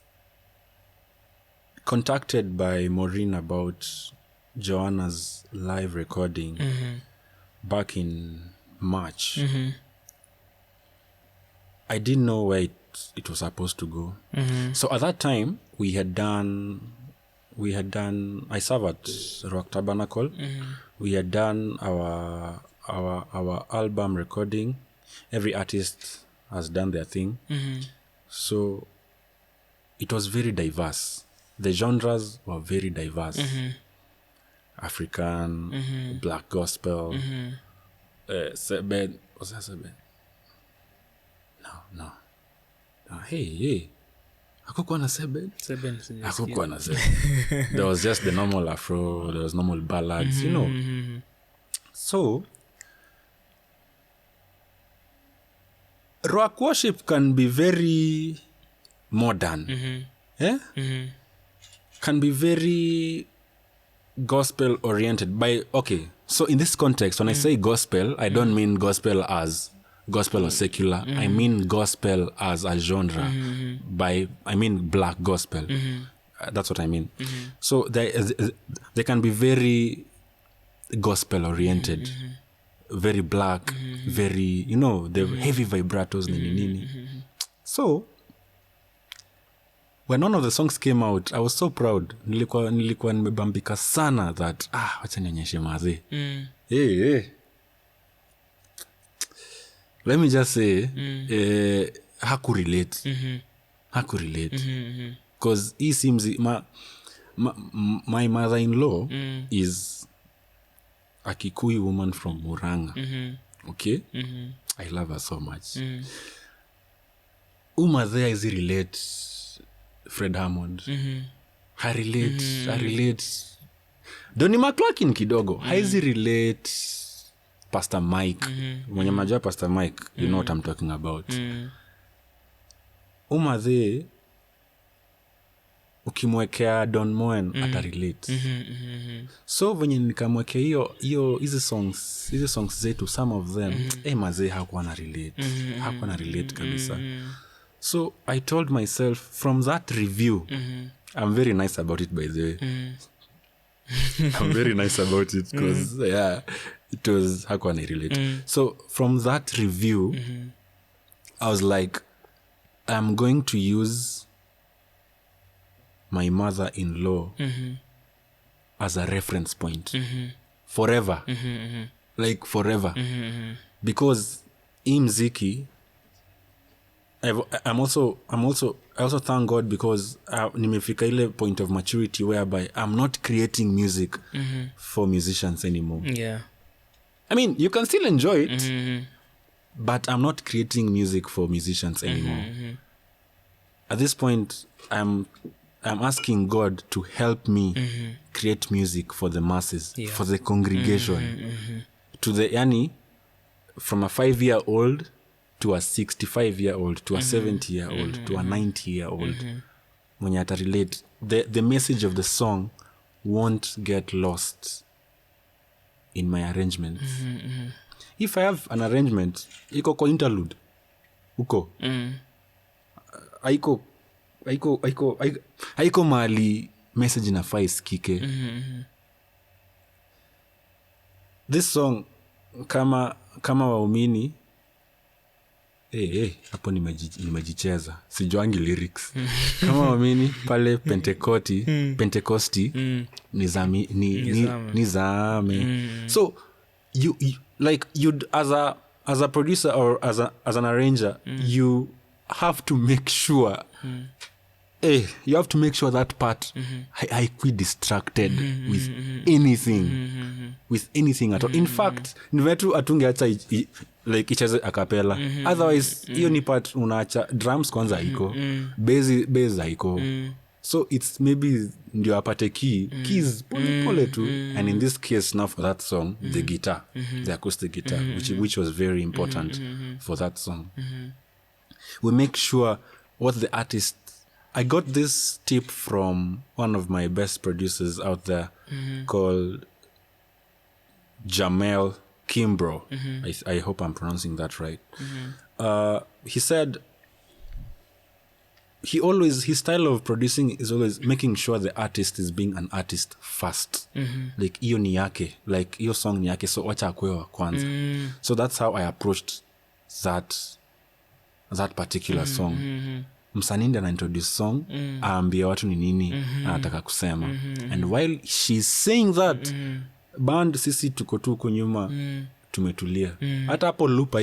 contacted by Maureen about Joanna's live recording back in March, I didn't know where it was supposed to go. So at that time, I served at Rock Tabernacle. We had done our album recording. Every artist has done their thing. So it was very diverse. The genres were very diverse. African, black gospel, Seben. Was that Seben? No. Hey. Hakukuwa na Seben? Hakukuwa na Seben. There was just the normal Afro, there was normal ballads, you know. So, rock worship can be very modern. Can be very gospel oriented. So in this context, when I say gospel, I don't mean gospel as gospel or secular. I mean gospel as a genre. I mean black gospel. That's what I mean. So they can be very gospel oriented, very black, very, the heavy vibratos. So when one of the songs came out, I was so proud. Nilikuwa nimebambika sana that wacha nionyeshe maze. Hey. Let me just say, haku relate. Because he seems my mother-in-law is a Kikuyu woman from Muranga. Okay? I love her so much. Uma there is relate Fred Hammond. I relate Donnie McClurkin kidogo. Haizi relate Pastor Mike. Mwenye mnajua Pastor Mike, you know what I'm talking about. Uma there ukimwekea Don Moen atarelate. So venye nikamwekea hiyo hizi songs zetu, some of them mazee hakuwa na relate kabisa. So I told myself from that review, I'm very nice about it, by the way. I'm very nice about it because it was hakuwa na relate. So from that review, I was like, I'm going to use my mother-in-law as a reference point forever. like forever. Because in muziki I also thank God because nimefika ile point of maturity whereby I'm not creating music for musicians anymore. Yeah. I mean, you can still enjoy it, but I'm not creating music for musicians anymore. At this point, I'm asking God to help me create music for the masses, for the congregation, to the yani, from a 5-year-old to a 65-year-old, to a 70-year-old, to a 90-year-old. When you relate, the message of the song won't get lost in my arrangements. If I have an arrangement, iko kwa interlude, uko. Haiko mahali message inafaa isikike. This song kama waumini hapo nimejicheza, sijuangi lyrics. Kama waumini pale Pentecosti nizame. So you like you'd as a producer or as an arranger, you have to make sure you have to make sure that part I quit distracted with anything at all. In fact, nivetu atungeacha like icheze a cappella. Otherwise hiyo ni part unaacha drums kwanza haiko, bass haiko. So it's maybe ndio apate keys pole tu. And in this case now for that song, the guitar, the acoustic guitar, which was very important for that song. We make sure what the artist... I got this tip from one of my best producers out there called Jamel Kimbro. I hope I'm pronouncing that right. He said his style of producing is always making sure the artist is being an artist first. Like iyo ni yake, like iyo song ni yake, so wacha akwe wa kwanza. So that's how I approached that particular song. Msanii ndiye anaintroduce song, aambie watu ni nini anataka kusema. And while she's saying that, band sisi tuko tu huko nyuma tumetulia. Hata hapo loop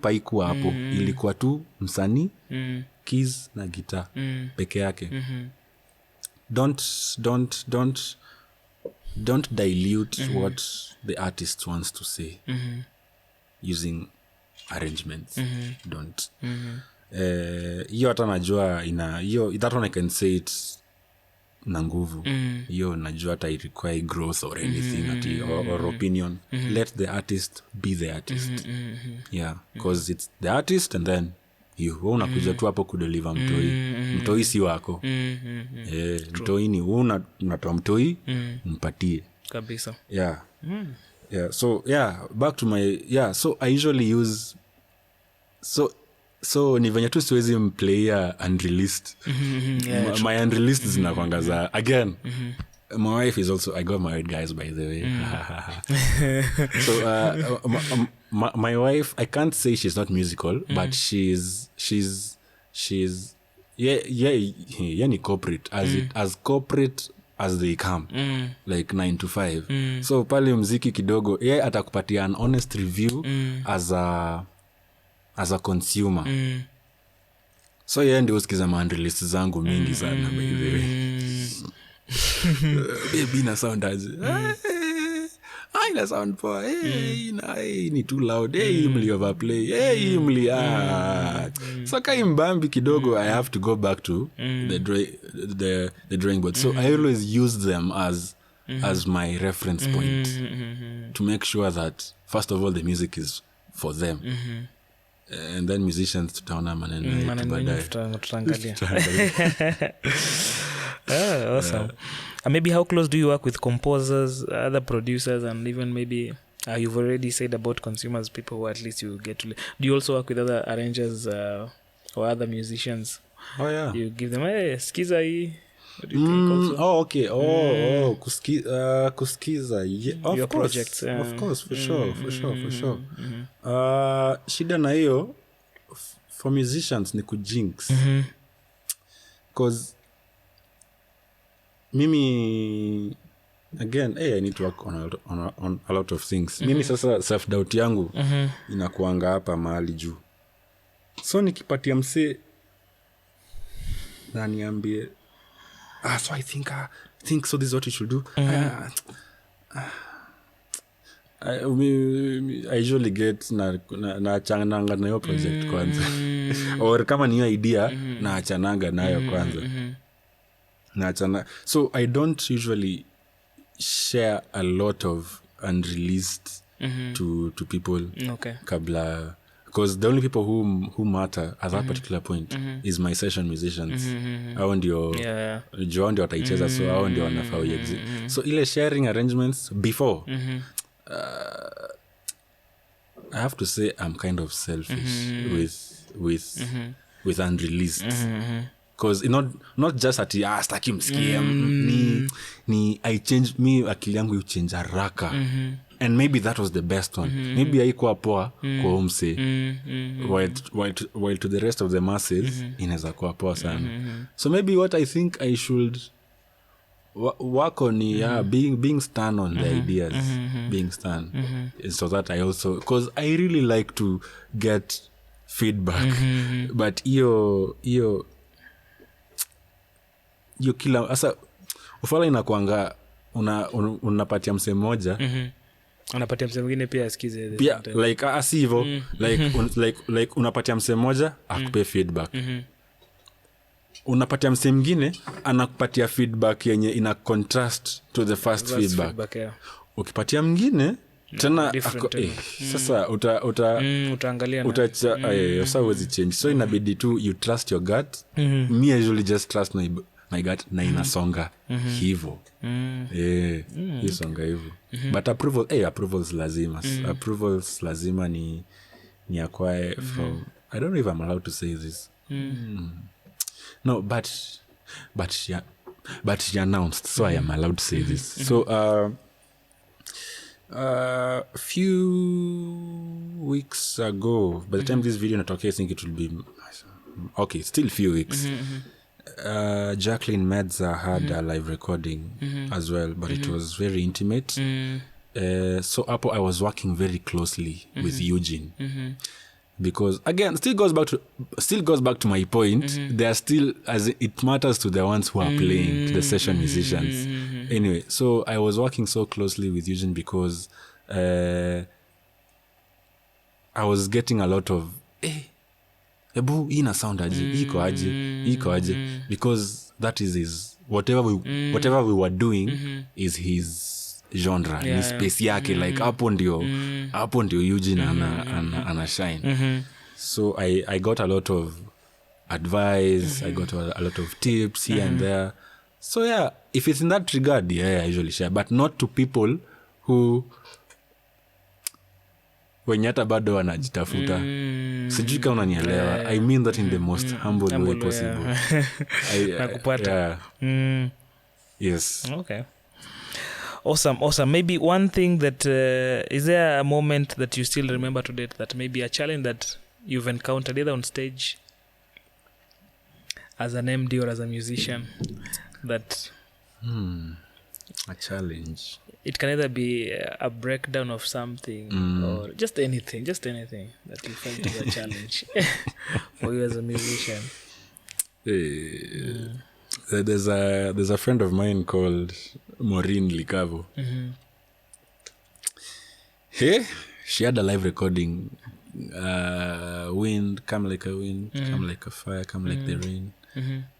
haikuwa hapo. Ilikuwa tu msanii, keys na guitar peke yake. Don't dilute what the artist wants to say using arrangements. Don't. Hiyo hata najua hiyo, that one I can say it na nguvu. Hiyo najua hata it require growth or anything or opinion. Let the artist be the artist. Yeah, because it's the artist and then you unakuja tu hapo kudeliver mtoi si wako. Mtoi ni unatoa mtoi mpatie kabisa. Yeah. So back to my so I usually use so ni venye tu siwezi mplayer unreleased. My unreleased zinakuangaza again. My wife is also... I got married, guys, by the way. So my wife, I can't say she's not musical, but she's ni corporate, as corporate as they come, like 9 to 5. So pale muziki kidogo atakupatia an honest review as a consumer. So ndio usikiza unreleased zangu mingi sana, by the way. Baby na sound aje. Na sound poa. Ni too loud. Mli overplay. Mli so kaimbambi kidogo, I have to go back to the drawing board. So I always use them as my reference point to make sure that first of all the music is for them. And then musicians tutaona maneno baadaye. Awesome. And maybe how close do you work with composers, other producers, and even maybe you've already said about consumers, people who at least you get to... Do you also work with other arrangers or other musicians? Oh yeah. You give them, skiza hii. What do you think also? Oh okay. Kuskiza. Yeah, of your course. Projects. Of course, for sure. Shida na hiyo for musicians ni kujinx. Because mimi again I need to work on a lot of things. Mimi sasa self doubt yangu inakuanga hapa mahali juu. So nikipatia mse na niambie so I think so, this is what you should do. I usually get na chananga na hiyo project kwanza. Or kama ni hiyo idea na achananga nayo kwanza. Na achana. So I don't usually share a lot of unreleased to people kabla, because the only people who matter at that particular point is my session musicians. Hao ndio Joe ndio wataicheza, so hao ndio wanafaa exit. So ile sharing arrangements before I have to say I'm kind of selfish with unreleased. Because not just at staki msikia ni I change me, akili yangu you change haraka. And maybe that was the best one. Maybe haikuwa poa kwa umse while to the rest of the masses inaweza kuwa poa sana. So maybe what I think I should work on being stand on the ideas, being stand, so that I also, because I really like to get feedback. But hiyo kila asa ufala inakuanga unapatia mse moja unapatia mse mwingine pia asikize pia like asivo like unapatia mse moja akupe feedback. Unapatia mse mwingine anakupatia feedback yenye ina contrast to the first feedback. Ukipatia mwingine tena sasa utaangalia sasa huwezi change. So inabidi tu you trust your gut. Me I usually just trust my gut na inasonga hivyo. Isonga hivyo. But approvals lazima. Approvals lazima ni acquire from, I don't know if I'm allowed to say this. No, but she announced, so I am allowed to say this. So few weeks ago, by the time this video not okay, I think it will be okay, still few weeks. Jacqueline Medza had a live recording as well, but it was very intimate. So I was working very closely with Eugene. Because again, still goes back to my point. They are still, as it matters to the ones who are playing, to the session musicians. Anyway, so I was working so closely with Eugene because I was getting a lot of ebu ina sound aje, iko aje, because that is his whatever we were doing is his genre, ni space yake, like hapo ndio Eugene ana shine. So I got a lot of advice, I got a lot of tips here and there. So yeah, if it's in that regard, I usually share, but not to people who wenye hata bado wanajitafuta. Sijui kama unanielewa. I mean that in the most humble way possible. Nakupata. Yes. Okay. Awesome. Maybe one thing that is there a moment that you still remember to date that maybe a challenge that you've encountered either on stage as an MD or as a musician that a challenge? It can either be a breakdown of something or just anything that you felt is a challenge for you as a musician. There's a friend of mine called Maureen Likavo. Hey, she had a live recording. Wind, come like a wind, come like a fire, come like the rain.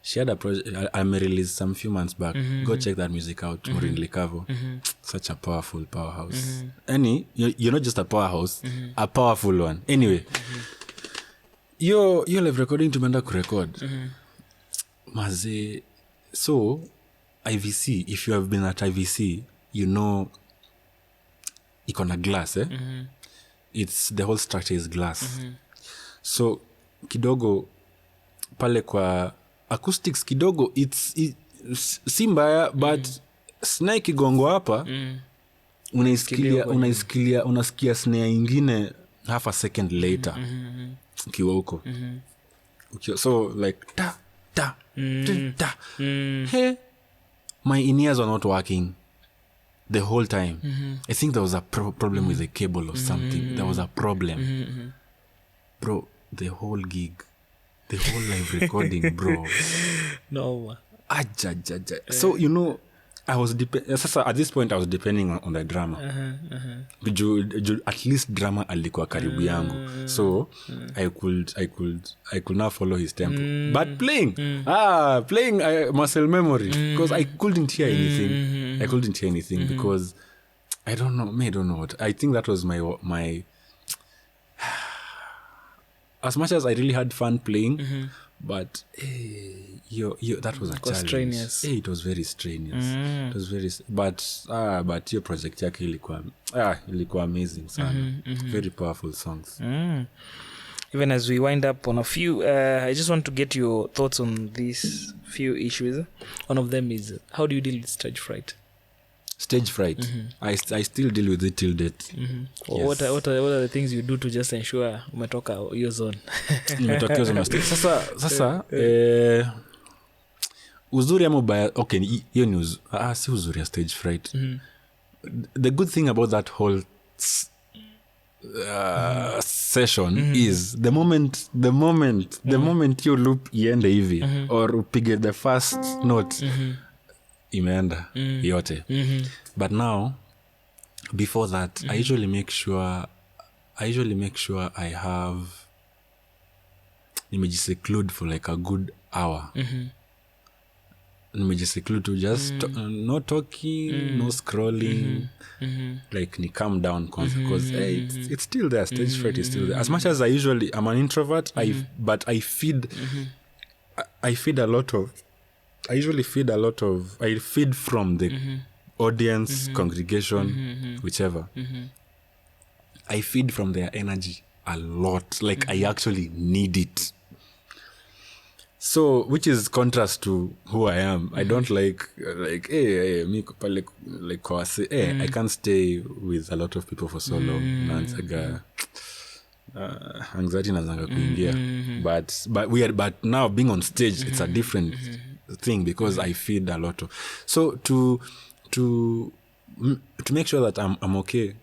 She had a project I released some few months back. Go check that music out. Maureen Likavo. Such a powerhouse. You're not just a powerhouse, a powerful one. Anyway, your live recording tumeenda kurecord. Maze, so IVC, if you have been at IVC, you know iko na glass, it's the whole structure is glass. So kidogo pale kwa acoustics kidogo si mbaya, but snake gongo hapa unasikia snare ingine half a second later kiwa huko. So like ta Hey, my in-ears are not working. the whole time. I think there was a problem with the cable or something. There was a problem. Bro, the whole gig, the whole live recording, bro. No. So, I was at this point I was depending on the drama. At least drama alikuwa karibu yangu. So I could now follow his tempo. But playing muscle memory, because I couldn't hear anything. Because I don't know what. I think that was my as much as I really had fun playing, but that was a challenge. Strenuous. It was very strenuous. It was very, but your project yake ilikuwa amazing sana. Very powerful songs. Even as we wind up on a few, I just want to get your thoughts on these few issues. One of them is, how do you deal with stage fright? Stage fright. I still deal with it till date. Yes. What are the things you do to just ensure umetoka your zone? Umetoka zone. Sasa uzuri ama ubaya, okay, hiyo ni si uzuri ya stage fright. The good thing about that whole session is the moment you loop iende hivi or upige the first note imeenda yote. But now before that I usually make sure I have nimejiseclude for like a good hour. Nimejiseclude to just no talking, no scrolling, like ni calm down because it's still there. Stage fright is still there. As much as I'm an introvert, but I feed a lot of, I feed from the audience, congregation, whichever. I feed from their energy a lot. Like I actually need it. So, which is contrast to who I am. I don't like hey, me I can't stay with a lot of people for so long. Anxiety nazanga kuingia. But now being on stage, it's a different thing because I feed a lot of. So to make sure that I'm okay,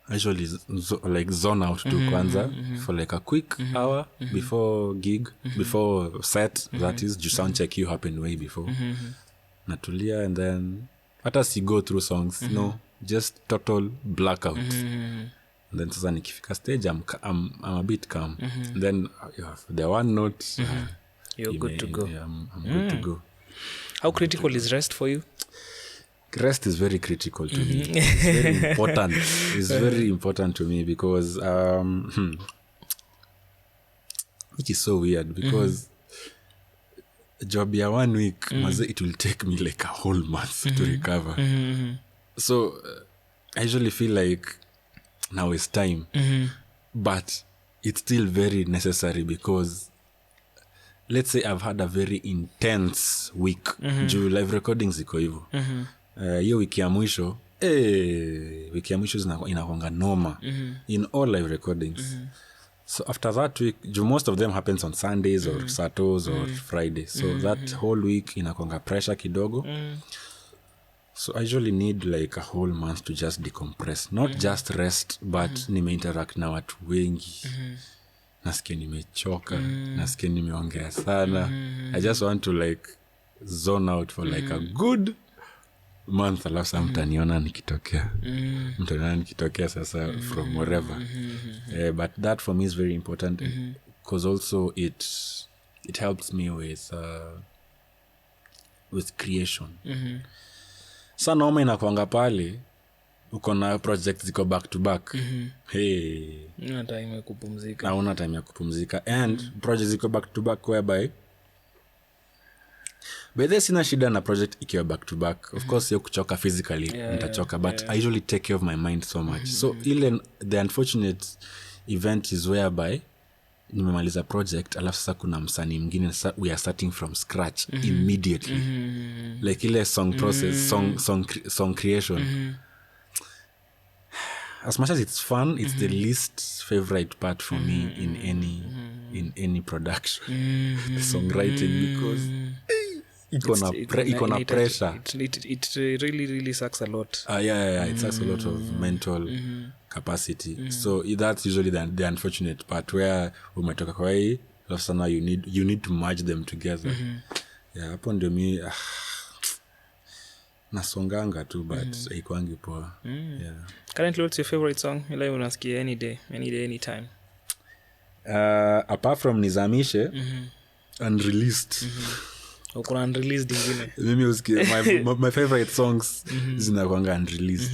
I usually zone out to kwanza for like a quick hour before gig, before set, that is, sound check you happen way before. Natulia, and then hata si go through songs, no, just total blackout. And then sasa nikifika stage, I'm a bit calm. Then the one note, you're good to go. Yeah, I'm good to go. How critical is rest for you? Rest is very critical to me. It's very important. It's very important to me because which is so weird because job ya 1 week, it will take me like a whole month to recover. So I usually feel like now is time. But it's still very necessary because let's say I've had a very intense week. Juu live recordings iko hivyo. Hiyo wiki ya mwisho inakuanga noma in all live recordings. So after that week, most of them happens on Sundays or Saturdays or Fridays. So that whole week inakuanga pressure kidogo. So I usually need like a whole month to just decompress. Not just rest, but nime-interact na watu wengi. Nasikia nimechoka, nasikia nimeongea sana. I just want to like zone out for like a good month, alafu sa mtaniona nikitokea sasa from wherever. But that for me is very important because also it helps me with creation. Sa noma inakuanga pale uko na project ziko back to back. Una time ya kupumzika. Nauna time ya kupumzika and project ziko back to back whereby But sina shida na project ikiwa back to back. Of course, kuchoka physically, nitachoka, but I usually take care of my mind so much. So, the unfortunate event is whereby nimemaliza project, alafu sasa kuna msanii mwingine, we are starting from scratch immediately. Like ile song process, song creation. As much as it's fun, it's the least favorite part for me in any production. The songwriting, because iko na pressure. It really sucks a lot. It sucks a lot of mental capacity. So that's usually the unfortunate part where umetoka kwa hii sana you need to merge them together. Hapo ndio mi nasonganga tu but haikwangi poa. Currently, what's your favorite song? Ile unasikia any day anytime? Apart from Nizamishe unreleased. Kuna unreleased ingine. Mimi usikie my favorite songs zinakuanga unreleased.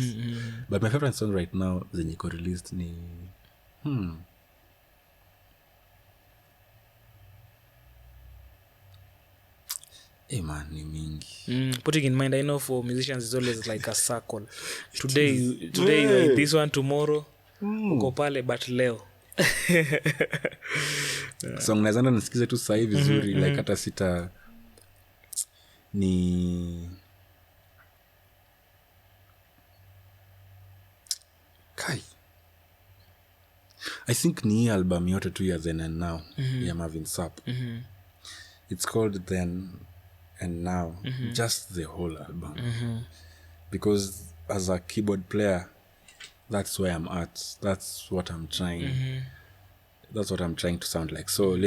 But my favorite song right now zenye iko released ni man, ni mingi. Putting in mind, I know for musicians it's always like a circle. Today you like this one, tomorrow uko pale, but leo song nazanda nisikize tu sasa hivi vizuri like hata sita ni kai I think ni album yote 2 years and now ya Marvin Sapp. It's called Then and Now. Just the whole album. Because as a keyboard player, that's where I'm at. That's what I'm trying. That's what I'm trying to sound like. So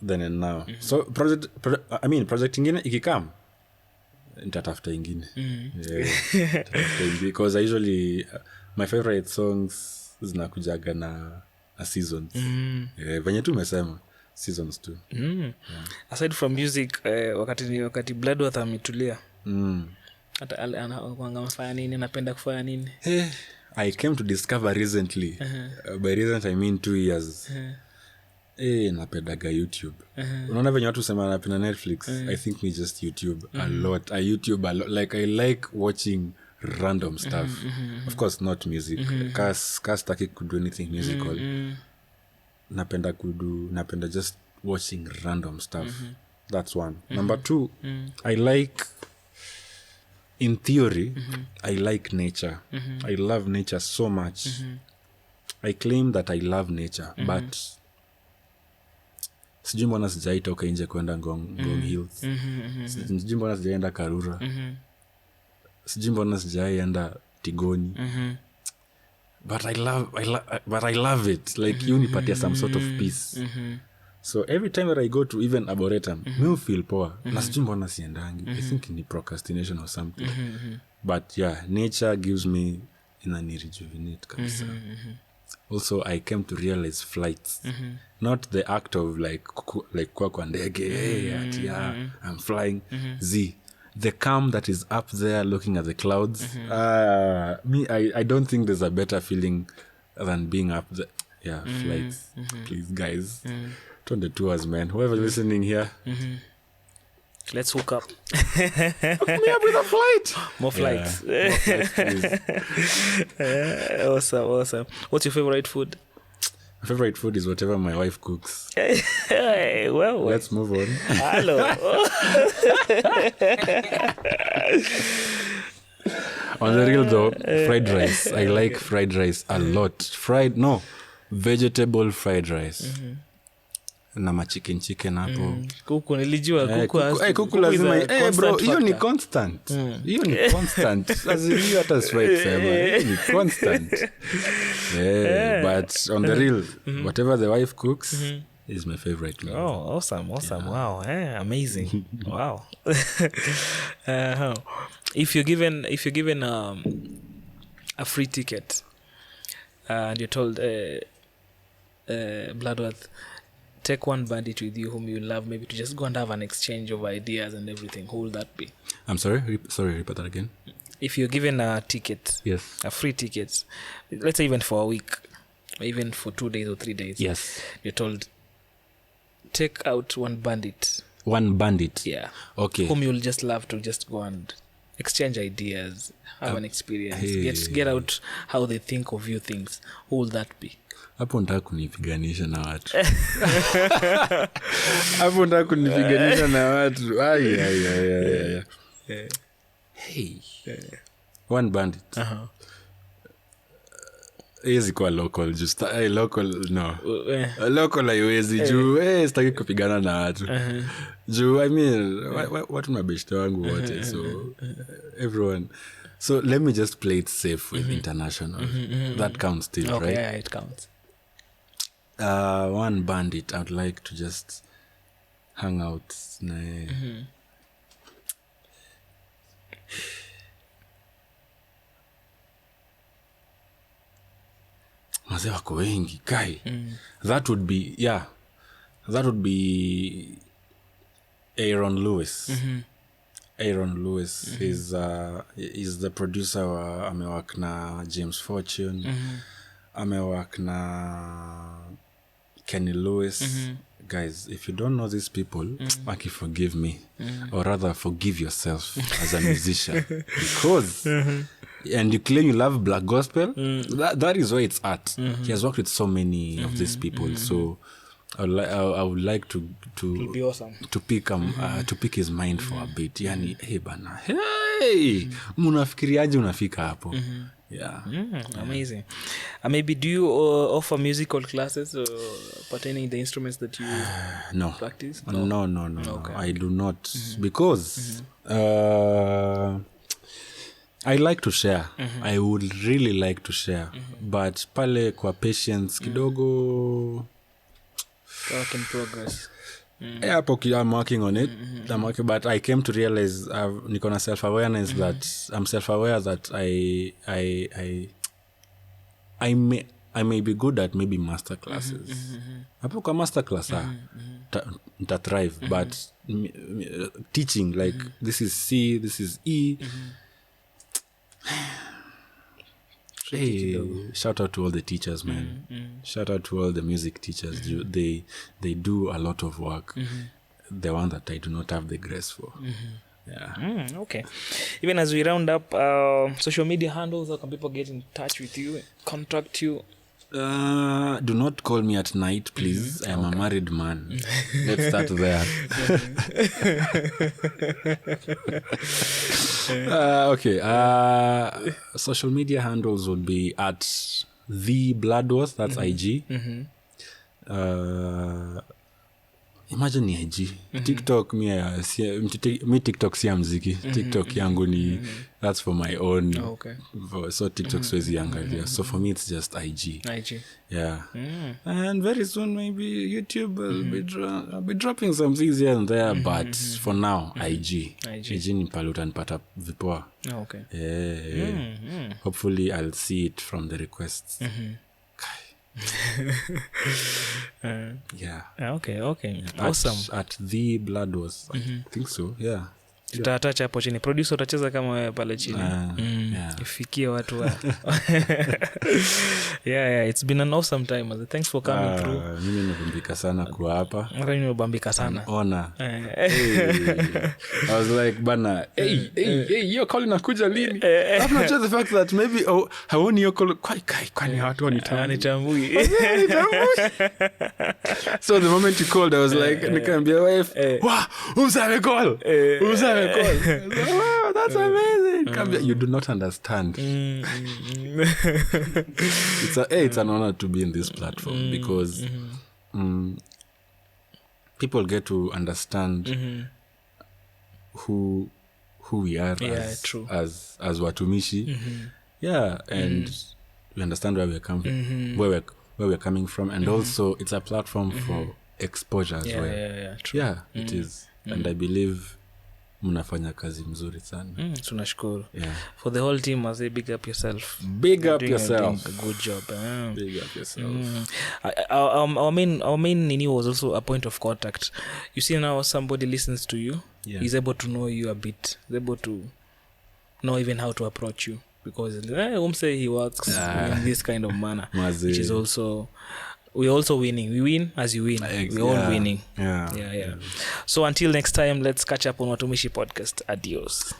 Then and Now. So project ingine ikikam nitatafuta ingine. Because I usually my favorite songs zinakujaga na seasons. Venye tu umesema seasons too. Aside from music, wakati Bloodworth ametulia, hata anafanya nini, anapenda kufanya nini? I came to discover recently. By recent I mean 2 years. Napendaga YouTube. Unaona venye watu sema napenda Netflix. I think me just YouTube a lot. I YouTube a lot. Like I like watching random stuff. Of course not music. Kastaki kudu anything musical. Napenda just watching random stuff. That's one. Number 2, I like, in theory, I like nature. I love nature so much. I claim that I love nature, but sijui mbona sijaitoka nje kwenda Ngong Hills. Sijui mbona sijaenda Karura. Sijui mbona sijaenda Tigoni. But I love it. Like you nipatia some sort of peace. So every time that I go to even Arboretum, me feel poa. Na sijui mbona siendangi. I think ni procrastination or something. But nature gives me rejuvenate kabisa. Also, I came to realize flights. Not the act of like kwa ndege, I'm flying. The calm that is up there looking at the clouds. I don't think there's a better feeling than being up there. Flights. Please, guys. Turn the tours, man. Whoever listening here. Let's hook up. Hook me up with a flight. More flights. More flights, please. Awesome. What's your favorite food? My favorite food is whatever my wife cooks. Well, let's move on. Hello. On the real though, fried rice. I like fried rice a lot. Vegetable fried rice. Na machicken hapo. Kuku nilijua kuku lazima bro, hiyo ni constant. Hiyo ni constant. Lazima hata straight sema. Hiyo ni constant. But on the real, whatever the wife cooks is my favorite meal. Oh, awesome. Wow. Amazing. Wow. If you're given a free ticket and you're told Bloodworth, take one bandit with you whom you love, maybe to just go and have an exchange of ideas and everything, who will that be? I'm sorry, repeat that again. If you're given a ticket, a free ticket, let's say even for a week, or even for 2 days or 3 days, you're told, take out one bandit. Yeah. Okay. Whom you'll just love to just go and exchange ideas, have an experience, get out how they think of you things. Who will that be? Hapo nataka kunipiganisha na watu. Hey. One bandit. Hezi kwa local just local no local haiwezi juu sitaki kupigana na watu juu I mean watu mabeshte wangu wote so everyone so let me just play it safe with international that counts still okay, right yeah, it counts. One bandit I'd like to just hang out na mazee wako wengi guy that would be Aaron Lewis is the producer wa amewak na James Fortune amewak na Kenny Lewis guys if you don't know these people Maki forgive me or rather forgive yourself as a musician because and you claim you love black gospel that is where it's at he has worked with so many of these people so I would like to be awesome. to pick his mind for a bit yani hey bana hey munafikiriaje unafika hapo yeah amazing maybe do you offer musical classes pertaining the instruments that you no practice no okay. I do not because I like to share I would really like to share but pale kwa patience kidogo work in progress yeah I'm working on it I'm working but I came to realize niko na self awareness that I'm self aware that I may be good at maybe master classes hapo kwa master class ta thrive but teaching like this is C this is E hey, shout out to all the teachers man shout out to all the music teachers they do a lot of work the one that I do not have the grace for yeah okay even as we round up social media handles how can people get in touch with you contact you do not call me at night please I am a married man let's start there okay social media handles would be at the Bloodworth that's IG imagine ni IG TikTok mi TikTok si muziki TikTok yangu ni that's for my own so TikTok siwezi angalia so for me it's just IG yeah and very soon maybe YouTube I'll be dropping some things here and there but for now IG ni pale utanipata vipoa hopefully I'll see it from the requests yeah okay awesome at the Bloodworth I think so yeah tutatacha hapo chini producer utacheza kama wewe pale chini ifikie watu yeah it's been an awesome time thanks for coming through mimi nimebambika sana kuwa hapa mara nimebambika sana ona I was like bana hey you calling nakuja lini I'm not just the fact that maybe haoni you call kwani watu wanitambui so the moment you called I was like nikamwambia wife umsame call wow, that's amazing you do not understand it's an honor to be in this platform because people get to understand who we are as Watumishi and we understand where we're coming where we're coming from and also it's a platform for exposure as well it is and I believe mnafanya kazi mzuri sana tunashukuru for the whole team as big up yourself big up yourself a good job big up yourself our main nini was also a point of contact you see now somebody listens to you he's able to know you a bit he's able to know even how to approach you because say he works in this kind of manner which is also we're also winning. We win as you win. We're all winning. Yeah. So until next time, let's catch up on Watumishi podcast. Adios.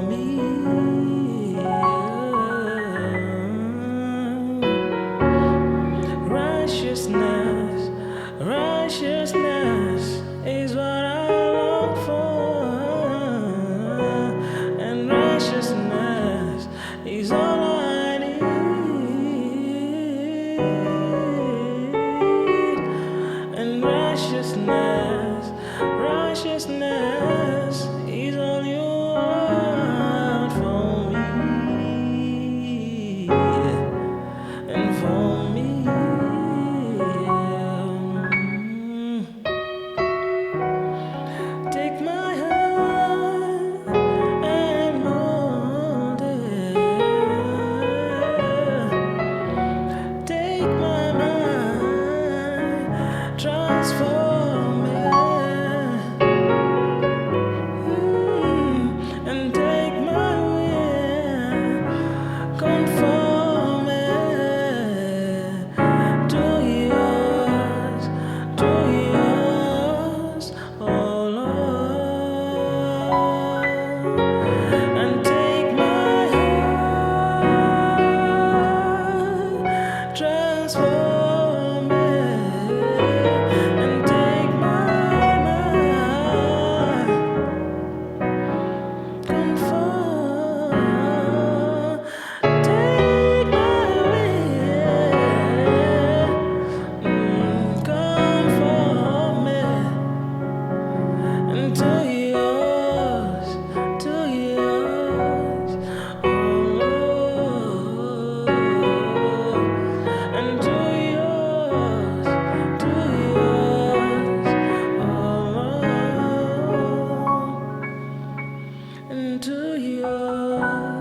me. Righteousness, righteousness is what I long for, and righteousness is all I need, and righteousness, righteousness is all you want for me, and for me. Take my hand and mold it. Take my mind, transform it. And take my will, conform it to yours, oh Lord. And take my heart, transform it, and take my mind, conform, take my will, conform it, and to yours, oh Lord, and to yours, oh Lord, and to yours.